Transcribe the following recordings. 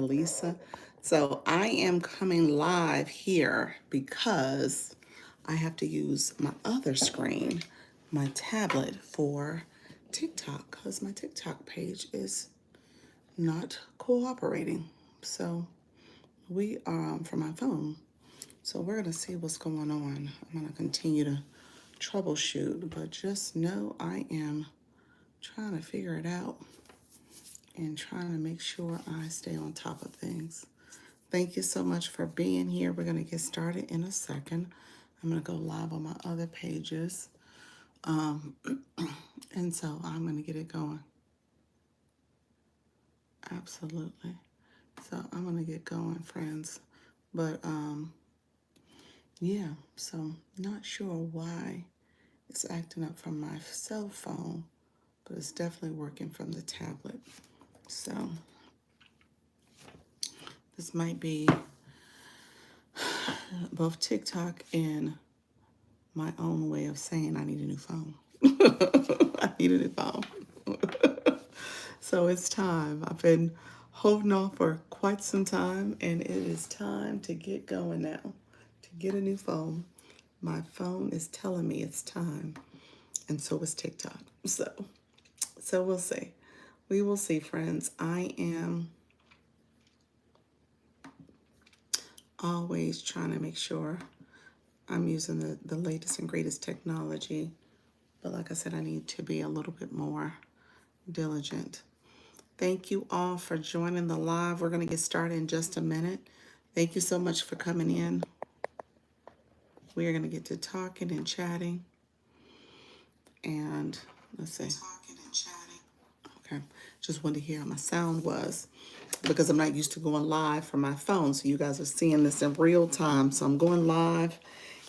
Lisa. So I am coming live here because I have to use my other screen, my tablet, for TikTok because my TikTok page is not cooperating. So we are from my phone. So we're going to see what's going on. I'm going to continue to troubleshoot, but just know I am trying to figure it out and trying to make sure I stay on top of things. Thank you so much for being here. We're going to get started in a second. I'm going to go live on my other pages. And so I'm going to get it going. Absolutely. So I'm going to get going, friends. But yeah, so not sure why it's acting up from my cell phone, but it's definitely working from the tablet. So this might be both TikTok and my own way of saying I need a new phone. I need a new phone. So it's time. I've been holding off for quite some time, and it is time to get going now, to get a new phone. My phone is telling me it's time, and so is TikTok. So we'll see. We will see, friends. I am always trying to make sure I'm using the latest and greatest technology. But like I said, I need to be a little bit more diligent. Thank you all for joining the live. We're going to get started in just a minute. Thank you so much for coming in. We are going to get to talking and chatting. And let's see. Okay. Just wanted to hear how my sound was because I'm not used to going live from my phone. So you guys are seeing this in real time. So I'm going live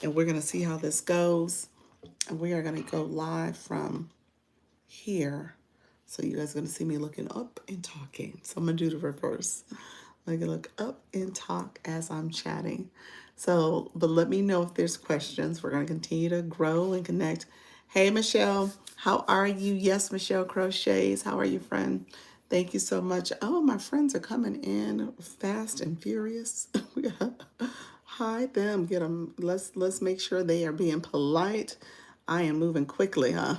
and we're going to see how this goes. And we are going to go live from here. So you guys are going to see me looking up and talking. So I'm going to do the reverse. I'm going to look up and talk as I'm chatting. So, but let me know if there's questions. We're going to continue to grow and connect. Hey, Michelle, how are you? Yes, Michelle Crochets. How are you, friend? Thank you so much. Oh, my friends are coming in fast and furious. We gotta hide them, get them. Let's make sure they are being polite. I am moving quickly, huh?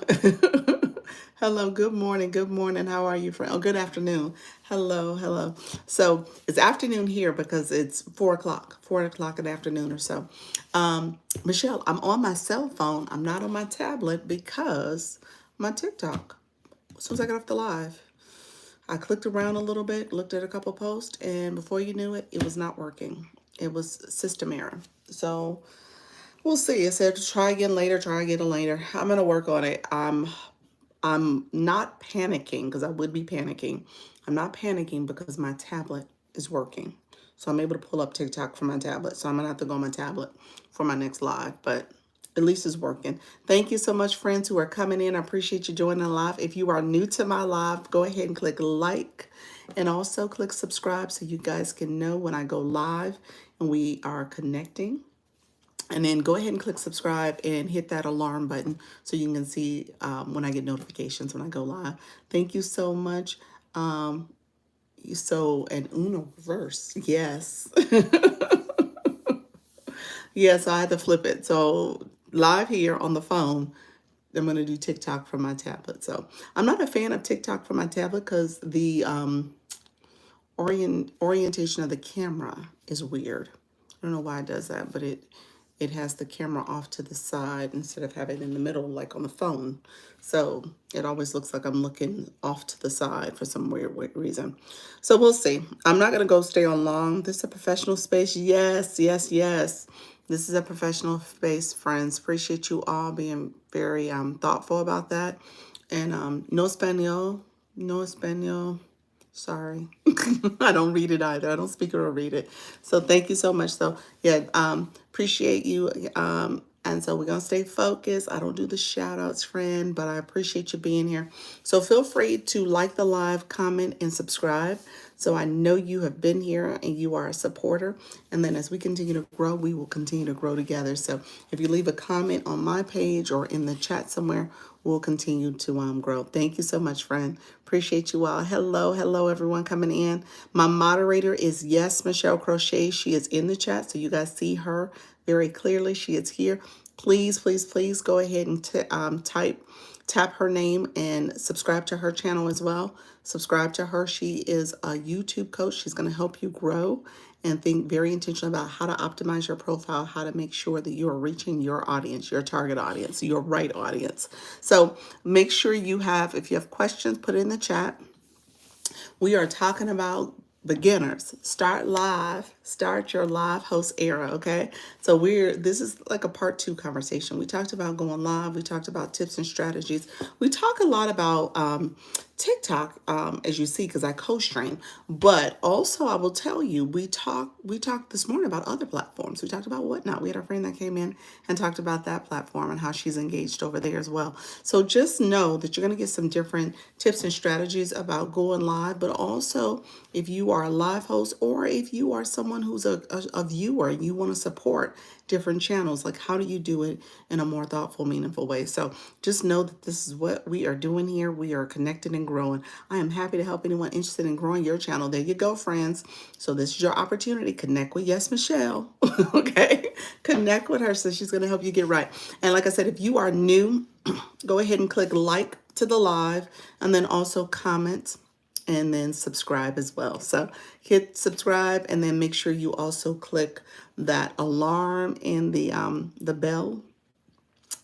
Hello, good morning, good morning. How are you, friend? Oh, good afternoon. Hello, hello. So it's afternoon here because it's 4 o'clock, 4 o'clock in the afternoon or so. Michelle, I'm on my cell phone. I'm not on my tablet because my TikTok. As soon as I got off the live, I clicked around a little bit, looked at a couple posts, and before you knew it, it was not working. It was system error. So we'll see. I said try again later, try again later. I'm gonna work on it. I'm not panicking because I would be panicking. I'm not panicking because my tablet is working. So I'm able to pull up TikTok from my tablet. So I'm gonna have to go on my tablet for my next live, but at least it's working. Thank you so much, friends who are coming in. I appreciate you joining the live. If you are new to my live, go ahead and click like and also click subscribe so you guys can know when I go live and we are connecting. And then go ahead and click subscribe and hit that alarm button so you can see when I get notifications when I go live. Thank you so much. So, an Uno reverse. Yes. Yes, I had to flip it. So, live here on the phone, I'm going to do TikTok from my tablet. So, I'm not a fan of TikTok from my tablet because the orientation of the camera is weird. I don't know why it does that, but it has the camera off to the side instead of having it in the middle like on the phone. So it always looks like I'm looking off to the side for some weird reason. So we'll see. I'm not going to go stay on long. This is a professional space. Yes, yes, yes. This is a professional space, friends. Appreciate you all being very thoughtful about that. And no Espanol, no Espanol. Sorry. I don't read it either. I don't speak it or read it. So thank you so much. So yeah, appreciate you. And so we're going to stay focused. I don't do the shout outs, friend, but I appreciate you being here. So feel free to like the live, comment, and subscribe. So I know you have been here and you are a supporter. And then as we continue to grow, we will continue to grow together. So if you leave a comment on my page or in the chat somewhere, we'll continue to grow. Thank you so much, friend. Appreciate you all. Hello, hello, everyone coming in. My moderator is Yes, Michelle Crochet. She is in the chat, so you guys see her very clearly. She is here. Please, please, please go ahead and tap her name and subscribe to her channel as well. Subscribe to her. She is a YouTube coach. She's going to help you grow and think very intentionally about how to optimize your profile, how to make sure that you are reaching your audience, your target audience, your right audience. So make sure you have, if you have questions, put it in the chat. We are talking about beginners. Start your live host era, okay? So this is like a part 2 conversation. We talked about going live. We talked about tips and strategies. We talk a lot about TikTok, as you see, because I co-stream. But also, I will tell you, we talked this morning about other platforms. We talked about Whatnot. We had a friend that came in and talked about that platform and how she's engaged over there as well. So just know that you're going to get some different tips and strategies about going live, but also if you are a live host or if you are someone who's a viewer and you want to support different channels, like how do you do it in a more thoughtful, meaningful way? So just know that this is what we are doing here. We are connected and growing. I am happy to help anyone interested in growing your channel. There you go, friends. So this is your opportunity. Connect with Yes Michelle. Okay? Connect with her so she's going to help you get right. And like I said, if you are new, go ahead and click like to the live and then also comment and then subscribe as well. So hit subscribe and then make sure you also click that alarm and the bell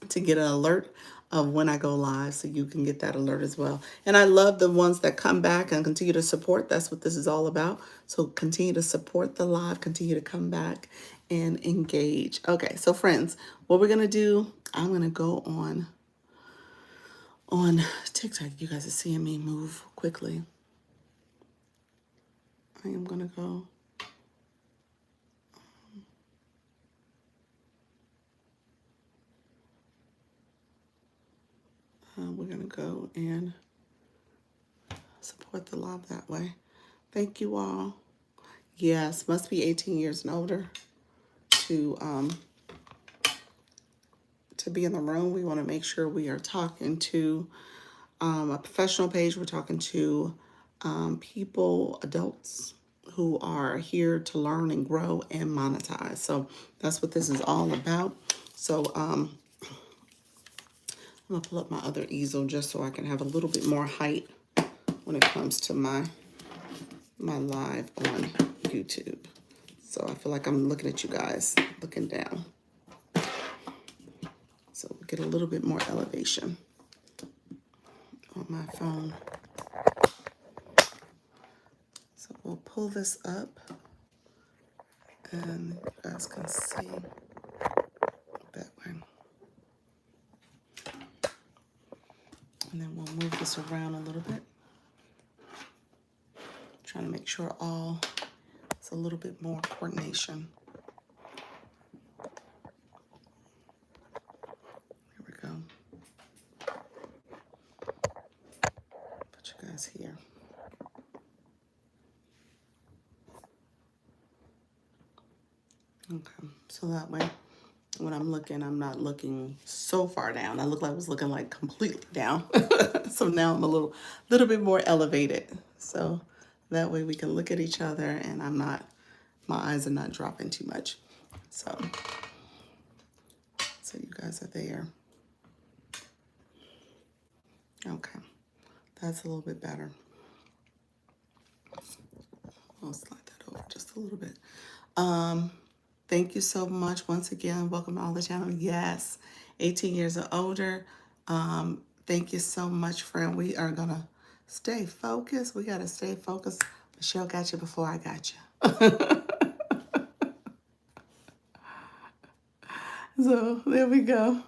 to get an alert of when I go live so you can get that alert as well. And I love the ones that come back and continue to support. That's what this is all about. So continue to support the live, continue to come back and engage. Okay, so friends, what we're going to do, I'm going to go on TikTok. You guys are seeing me move quickly. I am going to go. We're going to go and support the live that way. Thank you all. Yes, must be 18 years and older to be in the room. We want to make sure we are talking to a professional page. We're talking to people, adults who are here to learn and grow and monetize. So that's what this is all about. So I'm gonna pull up my other easel just so I can have a little bit more height when it comes to my live on YouTube. So I feel like I'm looking at you guys, looking down. So we'll get a little bit more elevation on my phone. So we'll pull this up and you guys can see that way. And then we'll move this around a little bit. Trying to make sure it's a little bit more coordination. Here we go. Put you guys here. Okay, so that way when I'm looking, I'm not looking so far down. I look like I was looking like completely down. So now I'm a little bit more elevated. So that way we can look at each other and my eyes are not dropping too much. So you guys are there. Okay, that's a little bit better. I'll slide that over just a little bit. Thank you so much once again. Welcome to all the channel. Yes, 18 years or older. Thank you so much, friend. We are gonna stay focused. We gotta stay focused. Michelle got you before I got you. So there we go.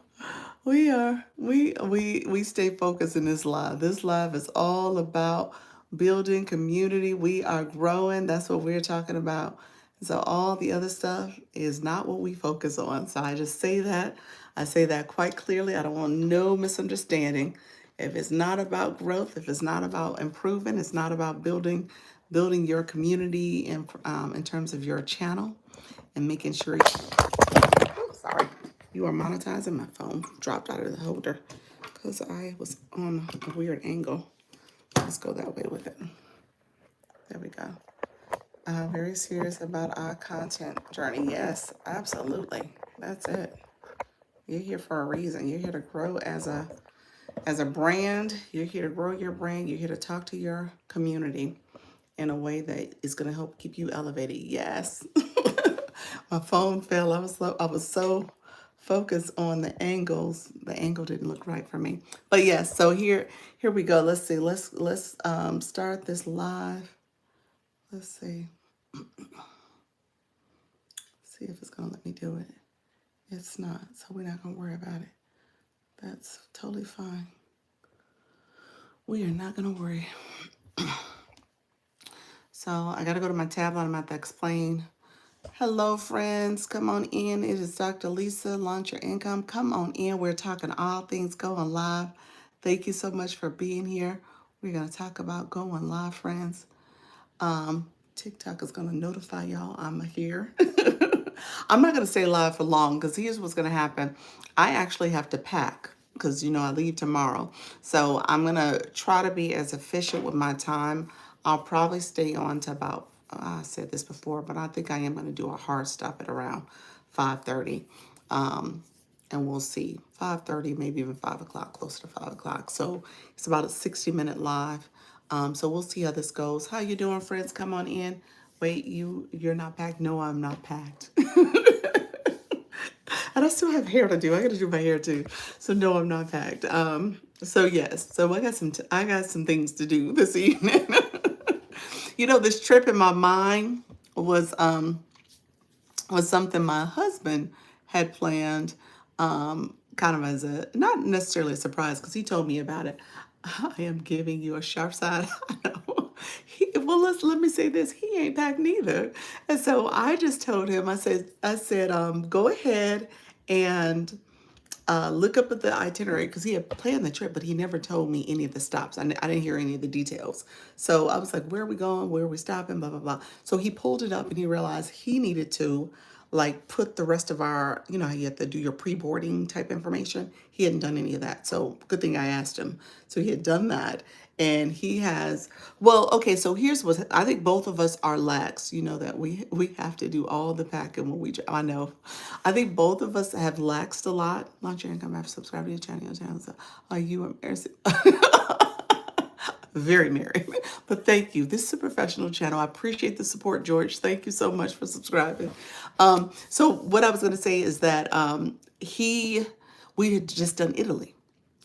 We stay focused in this live. This live is all about building community. We are growing. That's what we're talking about. So all the other stuff is not what we focus on. So I just say that. I say that quite clearly. I don't want no misunderstanding. If it's not about growth, if it's not about improving, it's not about building your community in terms of your channel and making sure sorry, you are monetizing. My phone dropped out of the holder because I was on a weird angle. Let's go that way with it. There we go. Very serious about our content journey. Yes, absolutely. That's it. You're here for a reason. You're here to grow as a brand. You're here to grow your brand. You're here to talk to your community in a way that is going to help keep you elevated. Yes. My phone fell. I was so focused on the angles. The angle didn't look right for me. But yes, so here we go. Let's see. Let's start this live. Let's see. See if it's gonna let me do it. It's not, so we're not gonna worry about it. That's totally fine. We are not gonna worry. So I gotta go to my tablet. I'm about to explain. Hello, friends. Come on in. It is Dr. Lisa. Launch Your Income. Come on in. We're talking all things going live. Thank you so much for being here. We're gonna talk about going live, friends. TikTok is gonna notify y'all I'm here. I'm not gonna stay live for long because here's what's gonna happen. I actually have to pack because I leave tomorrow. So I'm gonna try to be as efficient with my time. I'll probably stay on to about, I said this before, but I think I am gonna do a hard stop at around 5:30. And we'll see. 5:30, maybe even 5 o'clock, close to 5 o'clock. So it's about a 60-minute live. So we'll see how this goes. How you doing, friends? Come on in. Wait, you're not packed? No, I'm not packed. And I still have hair to do. I got to do my hair too. So no, I'm not packed. So yes, so I got some things to do this evening. This trip in my mind was something my husband had planned, kind of as a, not necessarily a surprise, because he told me about it. I am giving you a sharp side. I know. Well, let me say this. He ain't packed neither. And so I just told him, I said, go ahead and look up at the itinerary because he had planned the trip, but he never told me any of the stops. I didn't hear any of the details. So I was like, where are we going? Where are we stopping? Blah, blah, blah. So he pulled it up and he realized he needed to put the rest of our, how you have to do your pre-boarding type information. He hadn't done any of that. So good thing I asked him. So he had done that. And he has, well, okay, so here's what I think both of us are lax, that we have to do all the packing when I know. I think both of us have laxed a lot. Launch Your Income, I've subscribed to your channel. So are you embarrassed? Very married, but thank you. This is a professional channel. I appreciate the support, George. Thank you so much for subscribing. So what I was going to say is that we had just done Italy.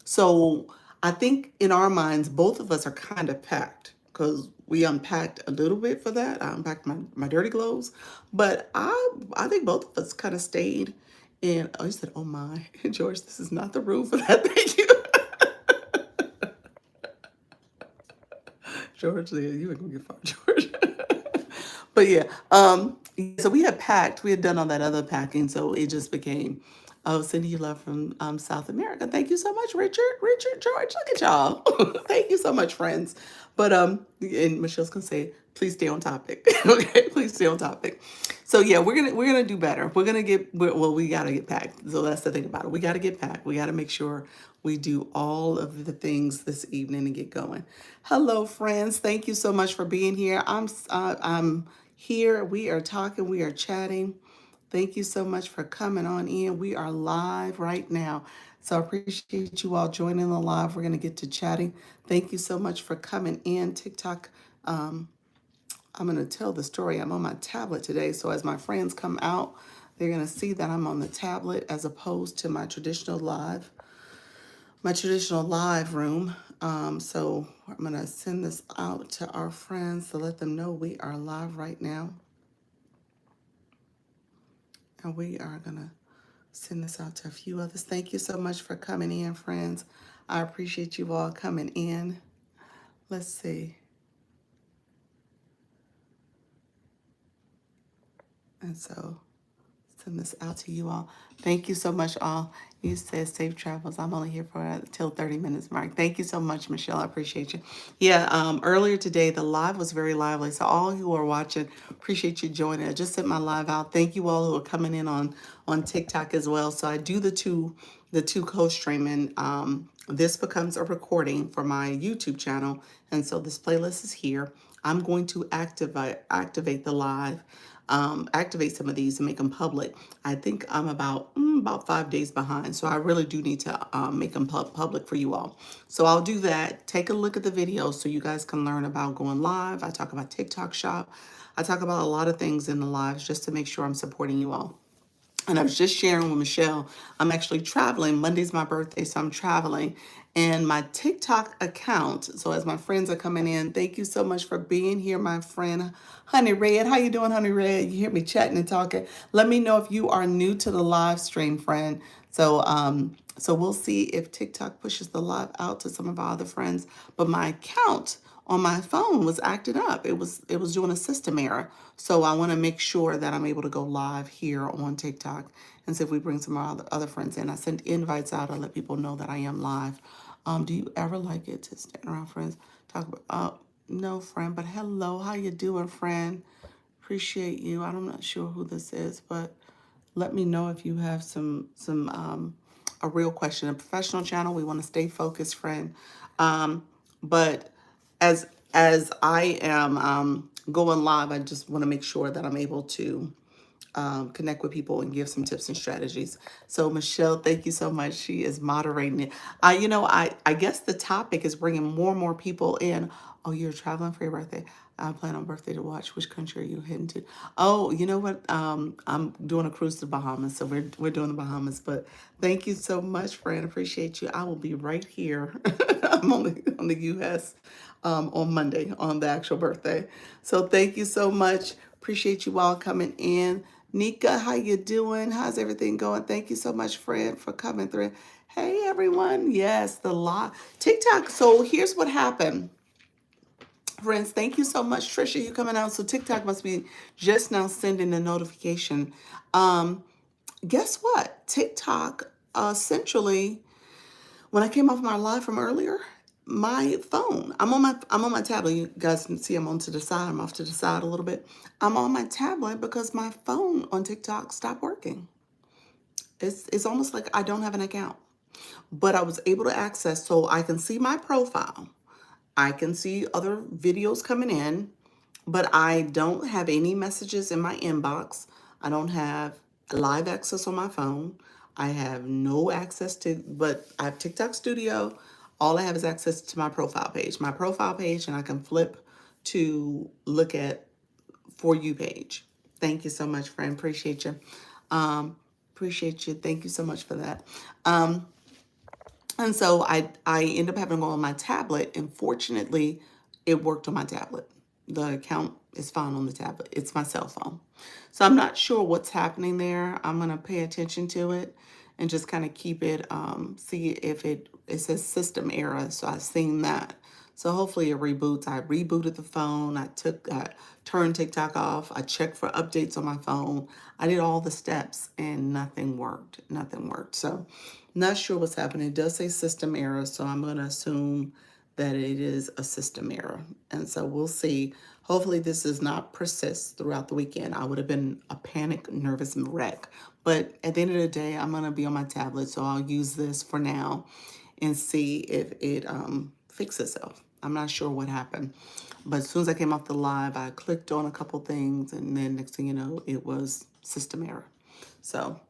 So I think in our minds, both of us are kind of packed because we unpacked a little bit for that. I unpacked my dirty clothes, but I think both of us kind of stayed in. Oh, you said, oh my, George, this is not the room for that. Thank you. George, yeah, you ain't gonna get fired, George. But yeah, so we had packed, we had done all that other packing, so it just became, oh, sending you love from South America. Thank you so much, Richard, George. Look at y'all. Thank you so much, friends. But and Michelle's gonna say, please stay on topic. Okay, please stay on topic. So yeah, we're gonna do better. We gotta get packed. So that's the thing about it. We gotta get packed. We gotta make sure we do all of the things this evening and get going. Hello, friends. Thank you so much for being here. I'm here. We are talking. We are chatting. Thank you so much for coming on in. We are live right now. So I appreciate you all joining the live. We're going to get to chatting. Thank you so much for coming in. TikTok, I'm going to tell the story. I'm on my tablet today. So as my friends come out, they're going to see that I'm on the tablet as opposed to my traditional live room. So I'm going to send this out to our friends to let them know we are live right now. And we are going to send this out to a few others. Thank you so much for coming in, friends. I appreciate you all coming in. Let's see. And so send this out to you all. Thank you so much, all. You said safe travels. I'm only here for till 30 minutes mark. Thank you so much, Michelle. I appreciate you. Yeah, earlier today, the live was very lively. So all who are watching, appreciate you joining. I just sent my live out. Thank you all who are coming in on TikTok as well. So I do the two co-streaming. This becomes a recording for my YouTube channel. And so this playlist is here. I'm going to activate the live, activate some of these and make them public. I think I'm about 5 days behind, so I really do need to make them public for you all. So I'll do that. Take a look at the videos so you guys can learn about going live. I talk about TikTok Shop. I talk about a lot of things in the lives just to make sure I'm supporting you all. And I was just sharing with Michelle, I'm actually traveling. Monday's my birthday, so I'm traveling. And my TikTok account, so as my friends are coming in, thank you so much for being here, my friend Honey Red. How you doing, Honey Red? You hear me chatting and talking. Let me know if you are new to the live stream, friend. So we'll see if TikTok pushes the live out to some of our other friends. But my account on my phone was acting up. It was doing a system error. So I want to make sure that I'm able to go live here on TikTok and see if we bring some of our other friends in. I sent invites out to let people know that I am live. Do you ever like it to stand around friends talk about? No, friend, but hello, how you doing, friend? Appreciate you. I'm not sure who this is, but let me know if you have some a real question. A professional channel, we want to stay focused, friend. But as I am going live, I just want to make sure that I'm able to connect with people and give some tips and strategies. So Michelle, thank you so much. She is moderating it. I guess the topic is bringing more and more people in. Oh, you're traveling for your birthday. I plan on birthday to watch. Which country are you heading to? Oh, you know what? I'm doing a cruise to the Bahamas, so we're doing the Bahamas. But thank you so much, friend. Appreciate you. I will be right here. I'm on the U.S. On Monday on the actual birthday. So thank you so much. Appreciate you all coming in. Nika, how you doing? How's everything going? Thank you so much, friend, for coming through. Hey, everyone. Yes, the live TikTok. So here's what happened. Friends, thank you so much. Trisha, you coming out. So TikTok must be just now sending a notification. Guess what? TikTok essentially, when I came off my live from earlier, my phone, I'm on my tablet. You guys can see I'm on to the side. I'm off to the side a little bit. I'm on my tablet because my phone on TikTok stopped working. It's almost like I don't have an account. But I was able to access, so I can see my profile. I can see other videos coming in, but I don't have any messages in my inbox. I don't have live access on my phone. I have no access to, but I have TikTok Studio. All I have is access to my profile page. My profile page, and I can flip to look at For You page. Thank you so much, friend. Appreciate you. Appreciate you. Thank you so much for that. And so I end up having to go on my tablet, and fortunately, it worked on my tablet. The account is fine on the tablet. It's my cell phone. So I'm not sure what's happening there. I'm gonna pay attention to it and just kind of keep it, see if it says system error. So I've seen that. So hopefully it reboots. I rebooted the phone. I turned TikTok off. I checked for updates on my phone. I did all the steps and nothing worked. Nothing worked. So not sure what's happening. It does say system error, so I'm going to assume that it is a system error. And so we'll see. Hopefully this does not persist throughout the weekend. I would have been a panic, nervous wreck. But at the end of the day, I'm going to be on my tablet, so I'll use this for now and see if it fixes itself. I'm not sure what happened. But as soon as I came off the live, I clicked on a couple things, and then next thing you know, it was system error. So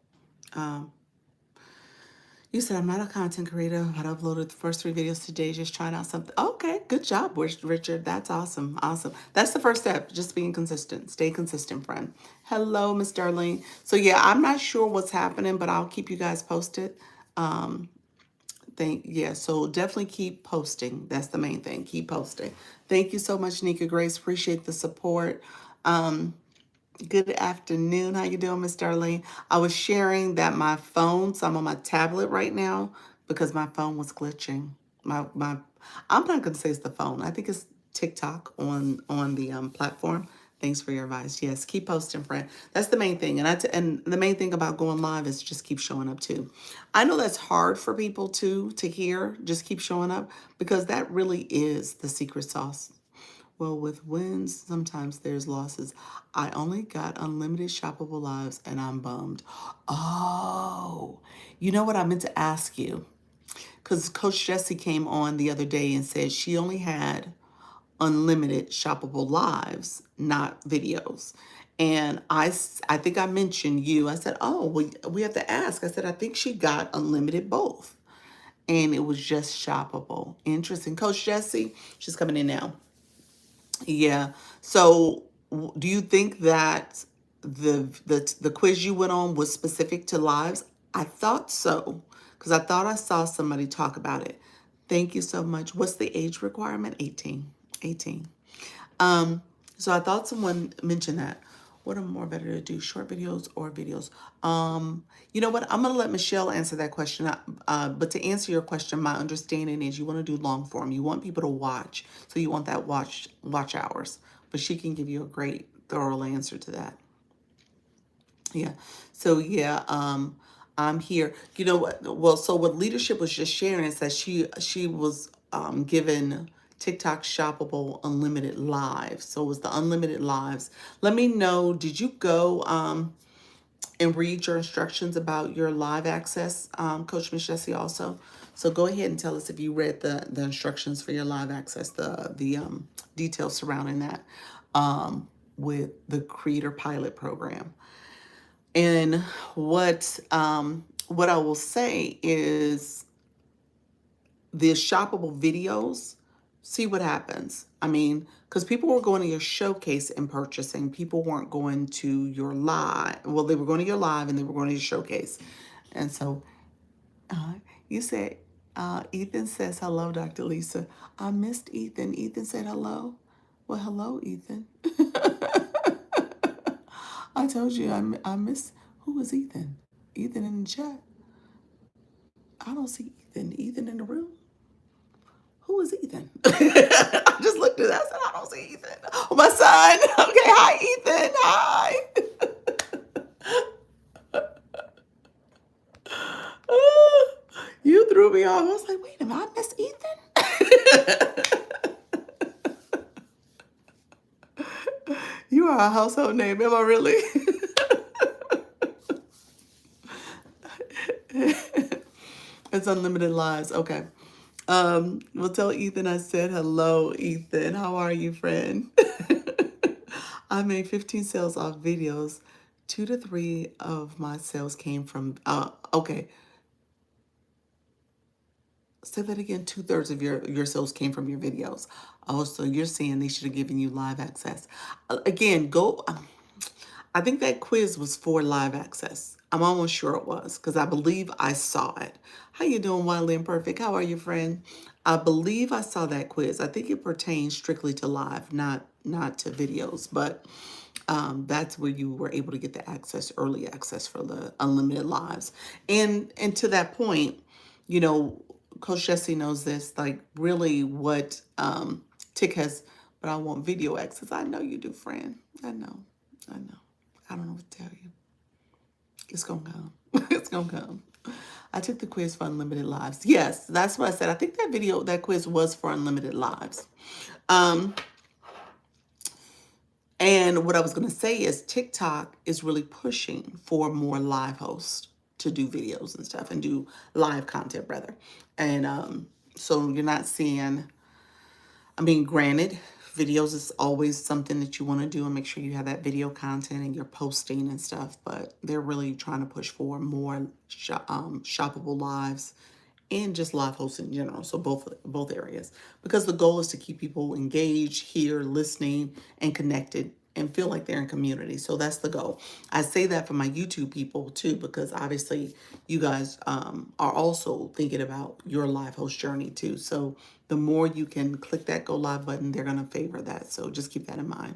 you said I'm not a content creator, but I uploaded the first 3 videos today, just trying out something. Okay, good job, Richard. That's awesome. Awesome. That's the first step, just being consistent. Stay consistent, friend. Hello, Miss Darlene. So yeah, I'm not sure what's happening, but I'll keep you guys posted. So definitely keep posting. That's the main thing. Keep posting. Thank you so much, Nika Grace. Appreciate the support. Good afternoon. How you doing, Miss Darlene? I was sharing that my phone, so I'm on my tablet right now because my phone was glitching. I'm not gonna say it's the phone. I think it's TikTok on the platform Thanks for your advice. Yes, keep posting, friend. That's the main thing. And the main thing about going live is just keep showing up too. I know that's hard for people to hear. Just keep showing up because that really is the secret sauce. Well, with wins, sometimes there's losses. I only got unlimited shoppable lives and I'm bummed. Oh, you know what I meant to ask you? Because Coach Jessie came on the other day and said she only had unlimited shoppable lives, not videos. And I think I mentioned you. I said, oh, we have to ask. I said, I think she got unlimited both. And it was just shoppable. Interesting. Coach Jessie, she's coming in now. Yeah. So do you think that the quiz you went on was specific to lives? I thought so, because I thought I saw somebody talk about it. Thank you so much. What's the age requirement? 18. 18. So I thought someone mentioned that. What am more better to do, short videos or videos? You know what? I'm gonna let Michelle answer that question. But to answer your question, my understanding is you want to do long form. You want people to watch, so you want that watch hours. But she can give you a great, thorough answer to that. Yeah. So yeah, I'm here. You know what? Well, so what leadership was just sharing is that she was given TikTok shoppable unlimited lives. So it was the unlimited lives. Let me know. Did you go and read your instructions about your live access, Coach Miss Jessie also? So go ahead and tell us if you read the instructions for your live access, the details surrounding that with the Creator Pilot Program. And what I will say is the shoppable videos, see what happens. I mean, because people were going to your showcase and purchasing. People weren't going to your live. Well, they were going to your live and they were going to your showcase. And so you said, Ethan says, hello, Dr. Lisa. I missed Ethan. Ethan said hello. Well, hello, Ethan. I told you I miss. Who was Ethan? Ethan in the chat. I don't see Ethan. Ethan in the room. Who is Ethan? I just looked at that. I said, I don't see Ethan. Oh, my son. Okay, hi, Ethan. Hi. You threw me off. I was like, wait a minute, I missed Ethan. You are a household name. Am I really? It's unlimited lives. Okay. We'll tell Ethan I said hello, Ethan. How are you, friend? I made 15 sales off videos. 2 to 3 of my sales came from, okay. Say that again. 2/3 of your sales came from your videos. Oh, so you're saying they should have given you live access. Again, go. I think that quiz was for live access. I'm almost sure it was because I believe I saw it. How you doing, Wildly Imperfect? How are you, friend? I believe I saw that quiz. I think it pertains strictly to live, not to videos, but that's where you were able to get the access, early access for the unlimited lives. And to that point, you know, Coach Jessie knows this, like really what Tick has, but I want video access. I know you do, friend. I know. I don't know what to tell you. It's gonna come. It's gonna come. I took the quiz for unlimited lives. Yes, that's what I said. I think that quiz was for unlimited lives. And what I was gonna say is TikTok is really pushing for more live hosts to do videos and stuff and do live content rather. And so you're not seeing, I mean, granted, videos is always something that you want to do and make sure you have that video content and you're posting and stuff, but they're really trying to push for more shoppable lives and just live hosts in general. So both areas, because the goal is to keep people engaged, here, listening, and connected and feel like they're in community. So that's the goal. I say that for my YouTube people too, because obviously you guys are also thinking about your live host journey too. So the more you can click that go live button, they're going to favor that. So just keep that in mind.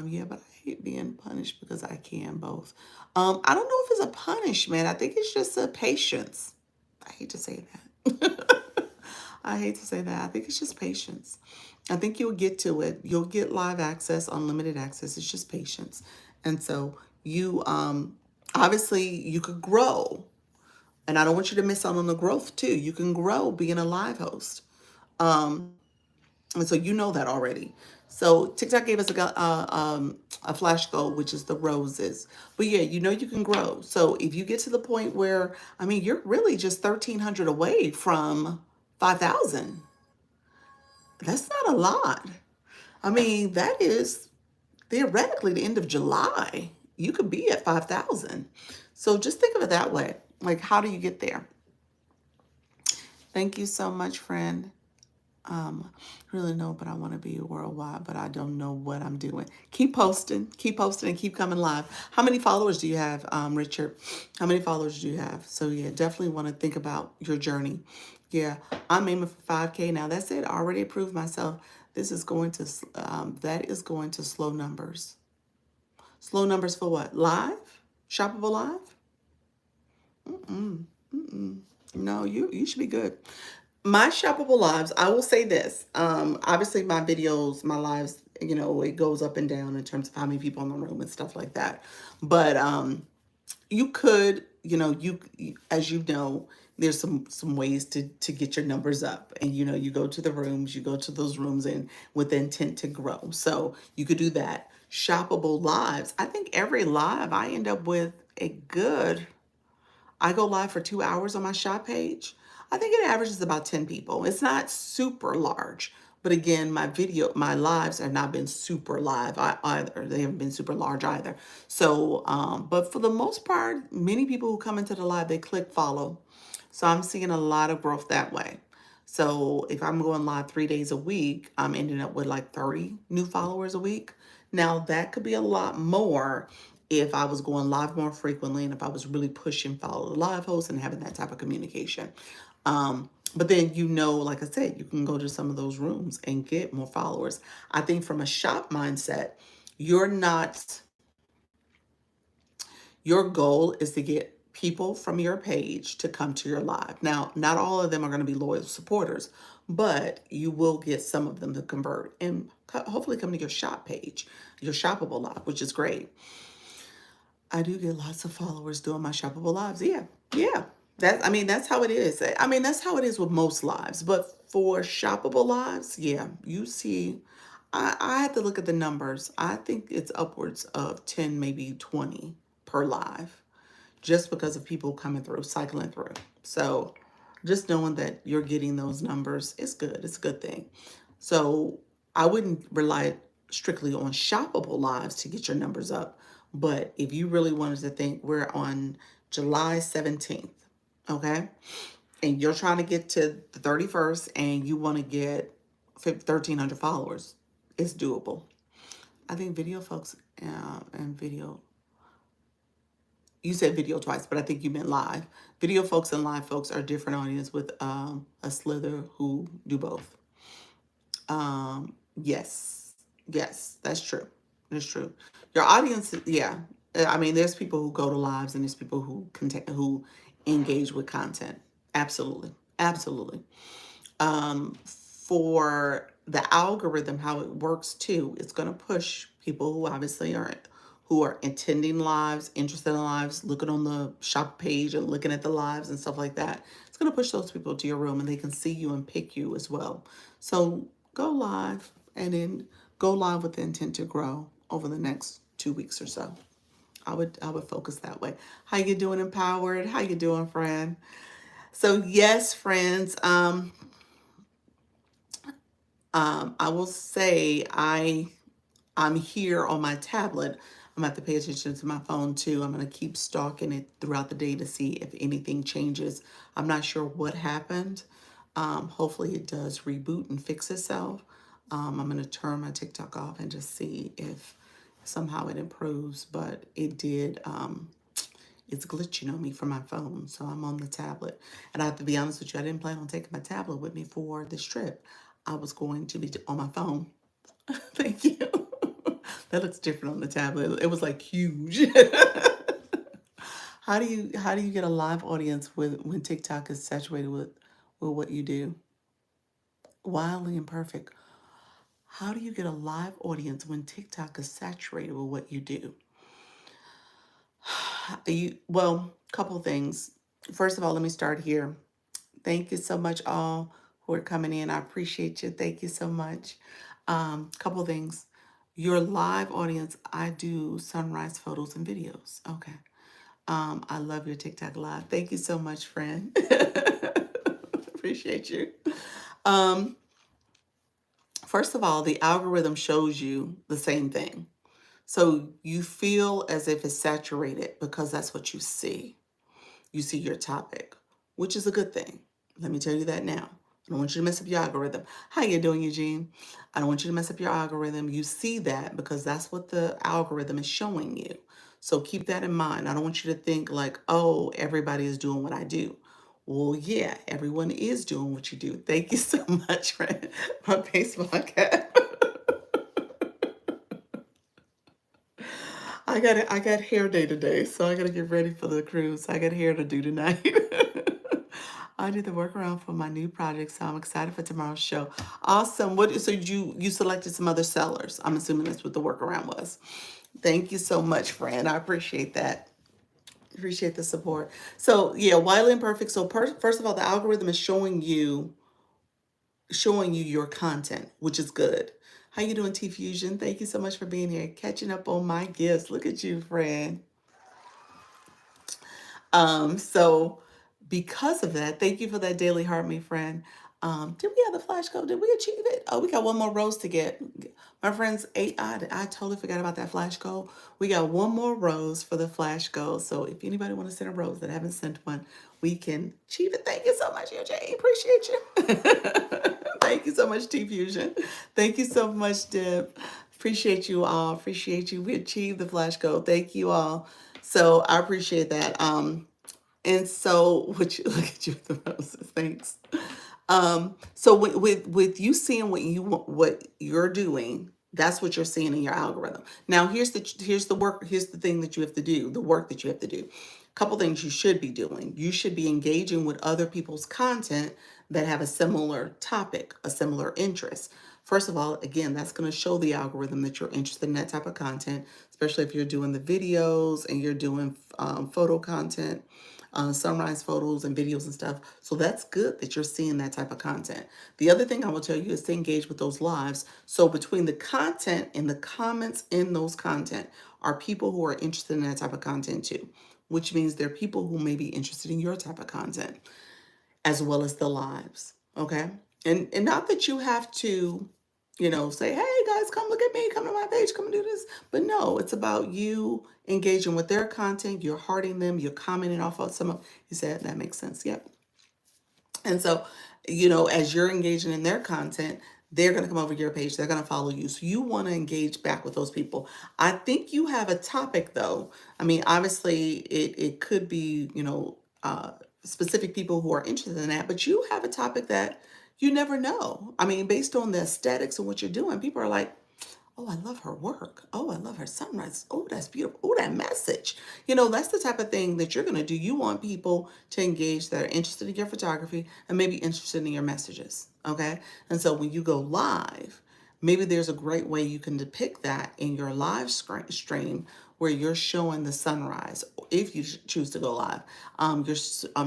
Yeah, but I hate being punished because I can both. I don't know if it's a punishment. I think it's just a patience. I hate to say that. I hate to say that. I think it's just patience. I think you'll get to it. You'll get live access, unlimited access. It's just patience. And so you, obviously you could grow. And I don't want you to miss out on the growth too. You can grow being a live host. And so you know that already. So TikTok gave us a flash goal, which is the roses. But yeah, you know you can grow. So if you get to the point where, I mean, you're really just 1,300 away from 5,000. That's not a lot. I mean, that is theoretically the end of July. You could be at 5,000. So just think of it that way. Like, how do you get there? Thank you so much, friend. Really know, but I want to be worldwide, but I don't know what I'm doing. Keep posting, and keep coming live. How many followers do you have, Richard? How many followers do you have? So yeah, definitely want to think about your journey. Yeah, I'm aiming for 5K now. That's it. I already approved myself. This is going to, that is going to slow numbers. Slow numbers for what? Live? Shoppable live? No, you should be good. My shoppable lives, I will say this. Obviously my videos, my lives, you know, it goes up and down in terms of how many people in the room and stuff like that. But you could, you know, as you know, there's some ways to get your numbers up. And you know, you go to the rooms, you go to those rooms and with the intent to grow. So you could do that. Shoppable lives. I think every live I end up with a good, I go live for 2 hours on my shop page. I think it averages about 10 people. It's not super large, but again, my lives have not been super live either. They haven't been super large either. So, but for the most part, many people who come into the live, they click follow. So I'm seeing a lot of growth that way. So if I'm going live 3 days a week, I'm ending up with like 30 new followers a week. Now that could be a lot more if I was going live more frequently and if I was really pushing follow the live host and having that type of communication. But then, you know, like I said, you can go to some of those rooms and get more followers. I think from a shop mindset, you're not, your goal is to get people from your page to come to your live. Now, not all of them are going to be loyal supporters, but you will get some of them to convert and hopefully come to your shop page, your shoppable live, which is great. I do get lots of followers doing my shoppable lives. Yeah, yeah. I mean, that's how it is. I mean, that's how it is with most lives. But for shoppable lives, yeah, you see, I have to look at the numbers. I think it's upwards of 10, maybe 20 per live, just because of people coming through, cycling through. So just knowing that you're getting those numbers is good. It's a good thing. So I wouldn't rely strictly on shoppable lives to get your numbers up. But if you really wanted to think, we're on July 17th, okay? And you're trying to get to the 31st and you want to get 1,300 followers, it's doable. I think video folks and video, you said video twice, but I think you meant live. Video folks and live folks are different audience with a slither who do both. Yes, yes, that's true. That's true. Your audience, yeah. I mean, there's people who go to lives and there's people who engage with content. Absolutely, absolutely. For the algorithm, how it works too, it's going to push people who obviously are who are attending lives, interested in lives, looking on the shop page and looking at the lives and stuff like that. It's going to push those people to your room and they can see you and pick you as well. So go live and then go live with the intent to grow over the next 2 weeks or so. I would focus that way. How you doing, Empowered? How you doing, friend? So yes, friends, I will say I'm here on my tablet. I'm going to have to pay attention to my phone too. I'm going to keep stalking it throughout the day to see if anything changes. I'm not sure what happened. Hopefully it does reboot and fix itself. I'm going to turn my TikTok off and just see if somehow it improves. But it did. It's glitching on me from my phone, so I'm on the tablet. And I have to be honest with you, I didn't plan on taking my tablet with me for this trip. I was going to be on my phone. Thank you. That looks different on the tablet. It was like huge. How do you get a live audience when TikTok is saturated with what you do? Wildly imperfect. How do you get a live audience when TikTok is saturated with what you do? Well, couple things. First of all, let me start here. Thank you so much, all who are coming in. I appreciate you. Thank you so much. Couple things. Your live audience, I do sunrise photos and videos. Okay. I love your TikTok live. Thank you so much, friend. Appreciate you. Um, First of all, the algorithm shows you the same thing. So you feel as if it's saturated because that's what you see. You see your topic, which is a good thing. Let me tell you that now. I don't want you to mess up your algorithm. How you doing, Eugene? I don't want you to mess up your algorithm. You see that because that's what the algorithm is showing you. So keep that in mind. I don't want you to think like, oh, everybody is doing what I do. Well, yeah, everyone is doing what you do. Thank you so much, friend. My baseball cap. I got hair day today, so I gotta get ready for the cruise. I got hair to do tonight. I did the workaround for my new project, so I'm excited for tomorrow's show. Awesome. What so you selected some other sellers. I'm assuming that's what the workaround was. Thank you so much, friend. I appreciate that. Appreciate the support. So yeah, wildly imperfect. So first of all, the algorithm is showing you your content, which is good. How you doing, T Fusion? Thank you so much for being here. Catching up on my gifts. Look at you, friend. So because of that, thank you for that daily heart, me friend. Did we have the flash code? Did we achieve it? Oh, we got one more rose to get. My friends, I totally forgot about that flash code. We got one more rose for the flash code. So if anybody want to send a rose that haven't sent one, we can achieve it. Thank you so much, UJ. Appreciate you. Thank you so much, T Fusion. Thank you so much, Deb. Appreciate you all. Appreciate you. We achieved the flash code. Thank you all. So I appreciate that. And so, which look at you with the roses. Thanks. So with you seeing what you're doing, that's what you're seeing in your algorithm. Now here's the thing that you have to do, the work that you have to do. A couple things you should be doing. You should be engaging with other people's content that have a similar topic, a similar interest. First of all, again, that's going to show the algorithm that you're interested in that type of content, especially if you're doing the videos and you're doing photo content, sunrise photos and videos and stuff. So that's good that you're seeing that type of content. The other thing I will tell you is to engage with those lives. So between the content and the comments in those content are people who are interested in that type of content too, which means they're people who may be interested in your type of content as well as the lives. Okay. And not that you have to, say, hey guys, come look at me, come to my page, come and do this. But no, it's about you engaging with their content, you're hearting them, you're commenting off of some of, you said that makes sense. Yep. And so, as you're engaging in their content, they're going to come over to your page. They're going to follow you. So you want to engage back with those people. I think you have a topic though. I mean, obviously it could be, specific people who are interested in that, but you have a topic that you never know. I mean, based on the aesthetics of what you're doing, people are like, oh, I love her work. Oh, I love her sunrise. Oh, that's beautiful. Oh, that message. That's the type of thing that you're going to do. You want people to engage that are interested in your photography and maybe interested in your messages. Okay. And so when you go live, maybe there's a great way you can depict that in your live stream where you're showing the sunrise. If you choose to go live, you're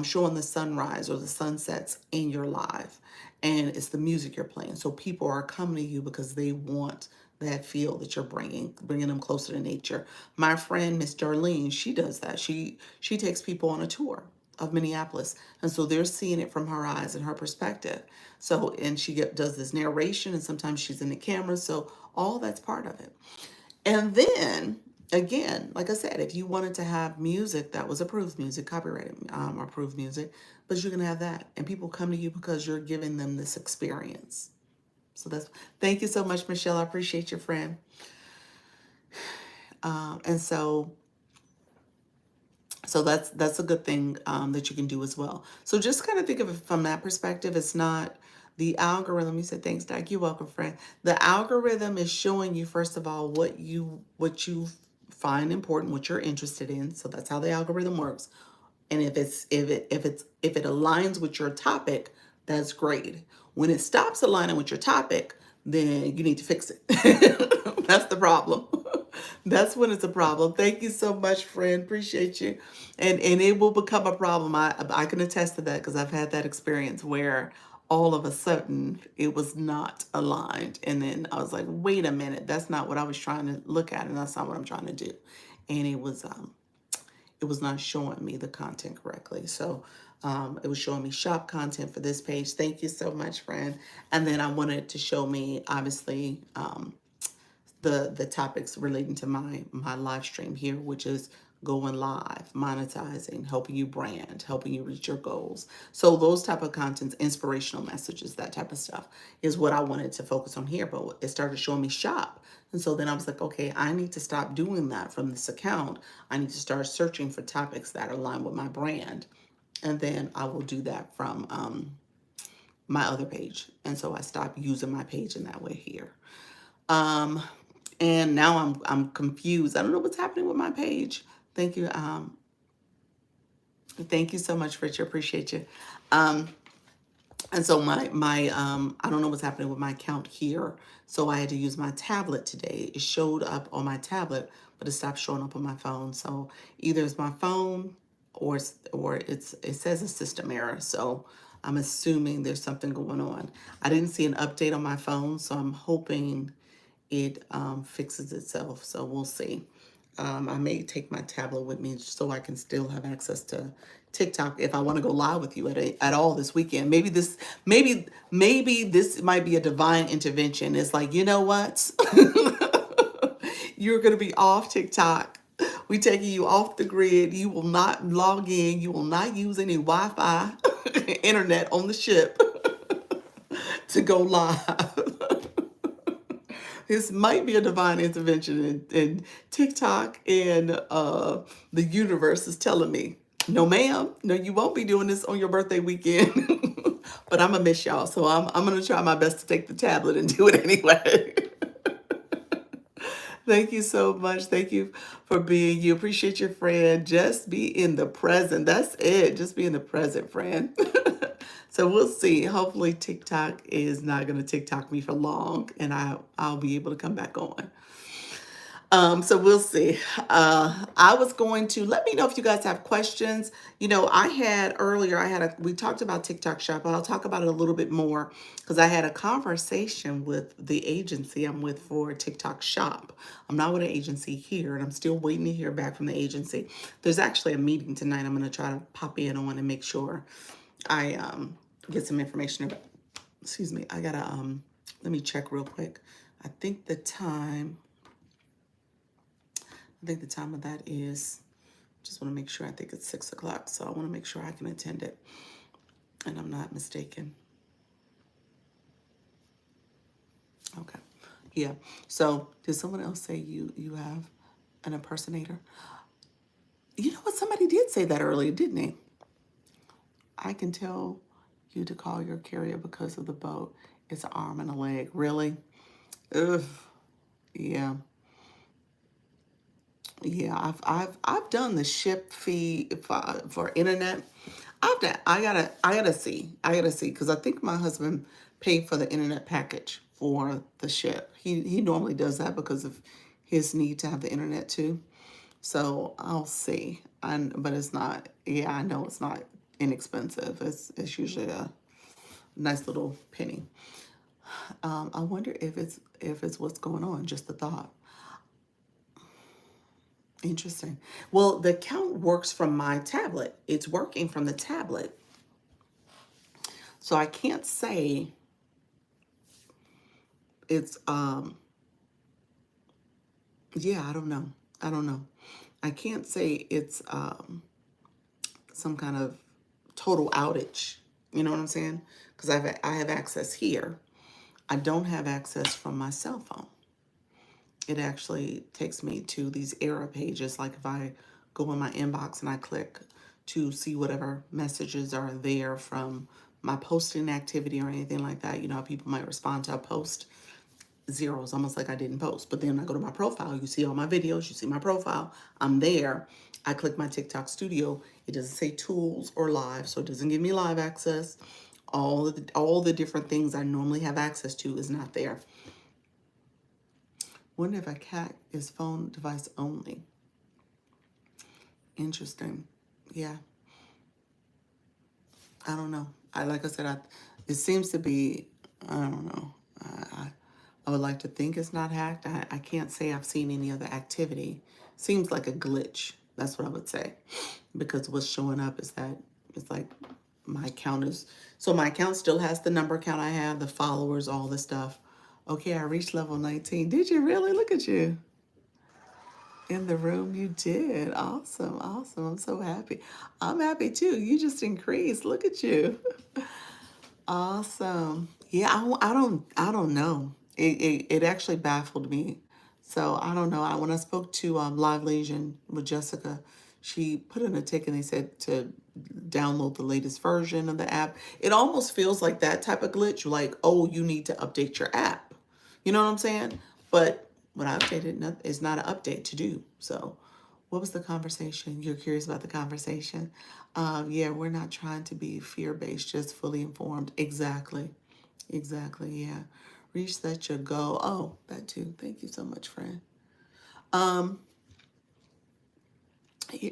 showing the sunrise or the sunsets in your live, and it's the music you're playing. So people are coming to you because they want that feel that you're bringing them closer to nature. My friend Miss Darlene, she does that. She takes people on a tour of Minneapolis, and so they're seeing it from her eyes and her perspective. So, and does this narration, and sometimes she's in the camera. So all that's part of it. And then again, like I said, if you wanted to have music that was approved music, copyrighted approved music, but you can have that, and people come to you because you're giving them this experience. So thank you so much, Michelle. I appreciate your friend. And so that's a good thing that you can do as well. So just kind of think of it from that perspective. It's not the algorithm. You said thanks, Doc. You're welcome, friend. The algorithm is showing you first of all what you find important, what you're interested in. So that's how the algorithm works. And if it aligns with your topic, that's great. When it stops aligning with your topic, then you need to fix it. That's the problem. That's when it's a problem. Thank you so much, friend. Appreciate you. And it will become a problem. I can attest to that because I've had that experience where all of a sudden it was not aligned. And then I was like, wait a minute, that's not what I was trying to look at, and that's not what I'm trying to do. And it was not showing me the content correctly. So it was showing me shop content for this page. Thank you so much, friend. And then I wanted to show me, obviously, the topics relating to my live stream here, which is going live, monetizing, helping you brand, helping you reach your goals. So those type of contents, inspirational messages, that type of stuff is what I wanted to focus on here. But it started showing me shop. And so then I was like, okay, I need to stop doing that from this account. I need to start searching for topics that align with my brand. And then I will do that from my other page. And so I stopped using my page in that way here. And now I'm confused. I don't know what's happening with my page. Thank you. Thank you so much, Richard. Appreciate you. And so I don't know what's happening with my account here. So I had to use my tablet today. It showed up on my tablet, but it stopped showing up on my phone. So either it's my phone or it says a system error. So I'm assuming there's something going on. I didn't see an update on my phone, so I'm hoping it fixes itself. So we'll see. I may take my tablet with me so I can still have access to TikTok if I want to go live with you at all this weekend. Maybe this might be a divine intervention. It's like, you know what? You're going to be off TikTok. We taking you off the grid. You will not log in. You will not use any Wi-Fi internet on the ship to go live. This might be a divine intervention, and TikTok and the universe is telling me, no, ma'am, no, you won't be doing this on your birthday weekend. But I'm gonna miss y'all, so I'm gonna try my best to take the tablet and do it anyway. Thank you so much. Thank you for being you. Appreciate your friend. Just be in the present. That's it. Just be in the present, friend. So we'll see. Hopefully TikTok is not going to TikTok me for long, and I'll be able to come back on. So we'll see. I was going to let me know if you guys have questions. You know, we talked about TikTok Shop. I'll talk about it a little bit more because I had a conversation with the agency I'm with for TikTok Shop. I'm not with an agency here, and I'm still waiting to hear back from the agency. There's actually a meeting tonight I'm going to try to pop in on and make sure I get some information about. Excuse me. I gotta let me check real quick. I think the time of that is, just want to make sure, I think it's 6 o'clock. So I want to make sure I can attend it and I'm not mistaken. Okay. Yeah. So did someone else say you have an impersonator? You know what? Somebody did say that earlier, didn't they? I can tell you to call your carrier because of the boat. It's an arm and a leg. Really? Ugh. Yeah. Yeah, I've done the ship fee for internet. I gotta see because I think my husband paid for the internet package for the ship. He normally does that because of his need to have the internet too. So I'll see. But it's not. Yeah, I know it's not inexpensive. It's usually a nice little penny. I wonder if it's what's going on. Just the thought. Interesting. Well, the account works from my tablet. It's working from the tablet. So I can't say it's yeah, I don't know. I can't say it's some kind of total outage. You know what I'm saying? Because I have access here. I don't have access from my cell phone. It actually takes me to these error pages. Like if I go in my inbox and I click to see whatever messages are there from my posting activity or anything like that, you know how people might respond to a post, zero. It's almost like I didn't post. But then I go to my profile, you see all my videos, you see my profile, I'm there. I click my TikTok studio. It doesn't say tools or live, so it doesn't give me live access All the different things I normally have access to is not there. Wonder if a cat is phone device only. Interesting. Yeah, I don't know. Like I said, it seems to be, I don't know. I would like to think it's not hacked. I can't say I've seen any other activity. Seems like a glitch. That's what I would say. Because what's showing up is that it's like my account is, so my account still has the number account I have, the followers, all the stuff. Okay, I reached level 19. Did you really? Look at you. In the room, you did. Awesome, awesome. I'm so happy. I'm happy too. You just increased. Look at you. Awesome. Yeah, I don't know. It actually baffled me. So I don't know. When I spoke to Live Legion with Jessica, she put in a ticket and they said to download the latest version of the app. It almost feels like that type of glitch, like, oh, you need to update your app. You know what I'm saying? But when I updated, it's not an update to do. So what was the conversation? You're curious about the conversation? Yeah, we're not trying to be fear-based, just fully informed. Exactly. Exactly, yeah. Reach that your goal. Oh, that too. Thank you so much, friend. Um,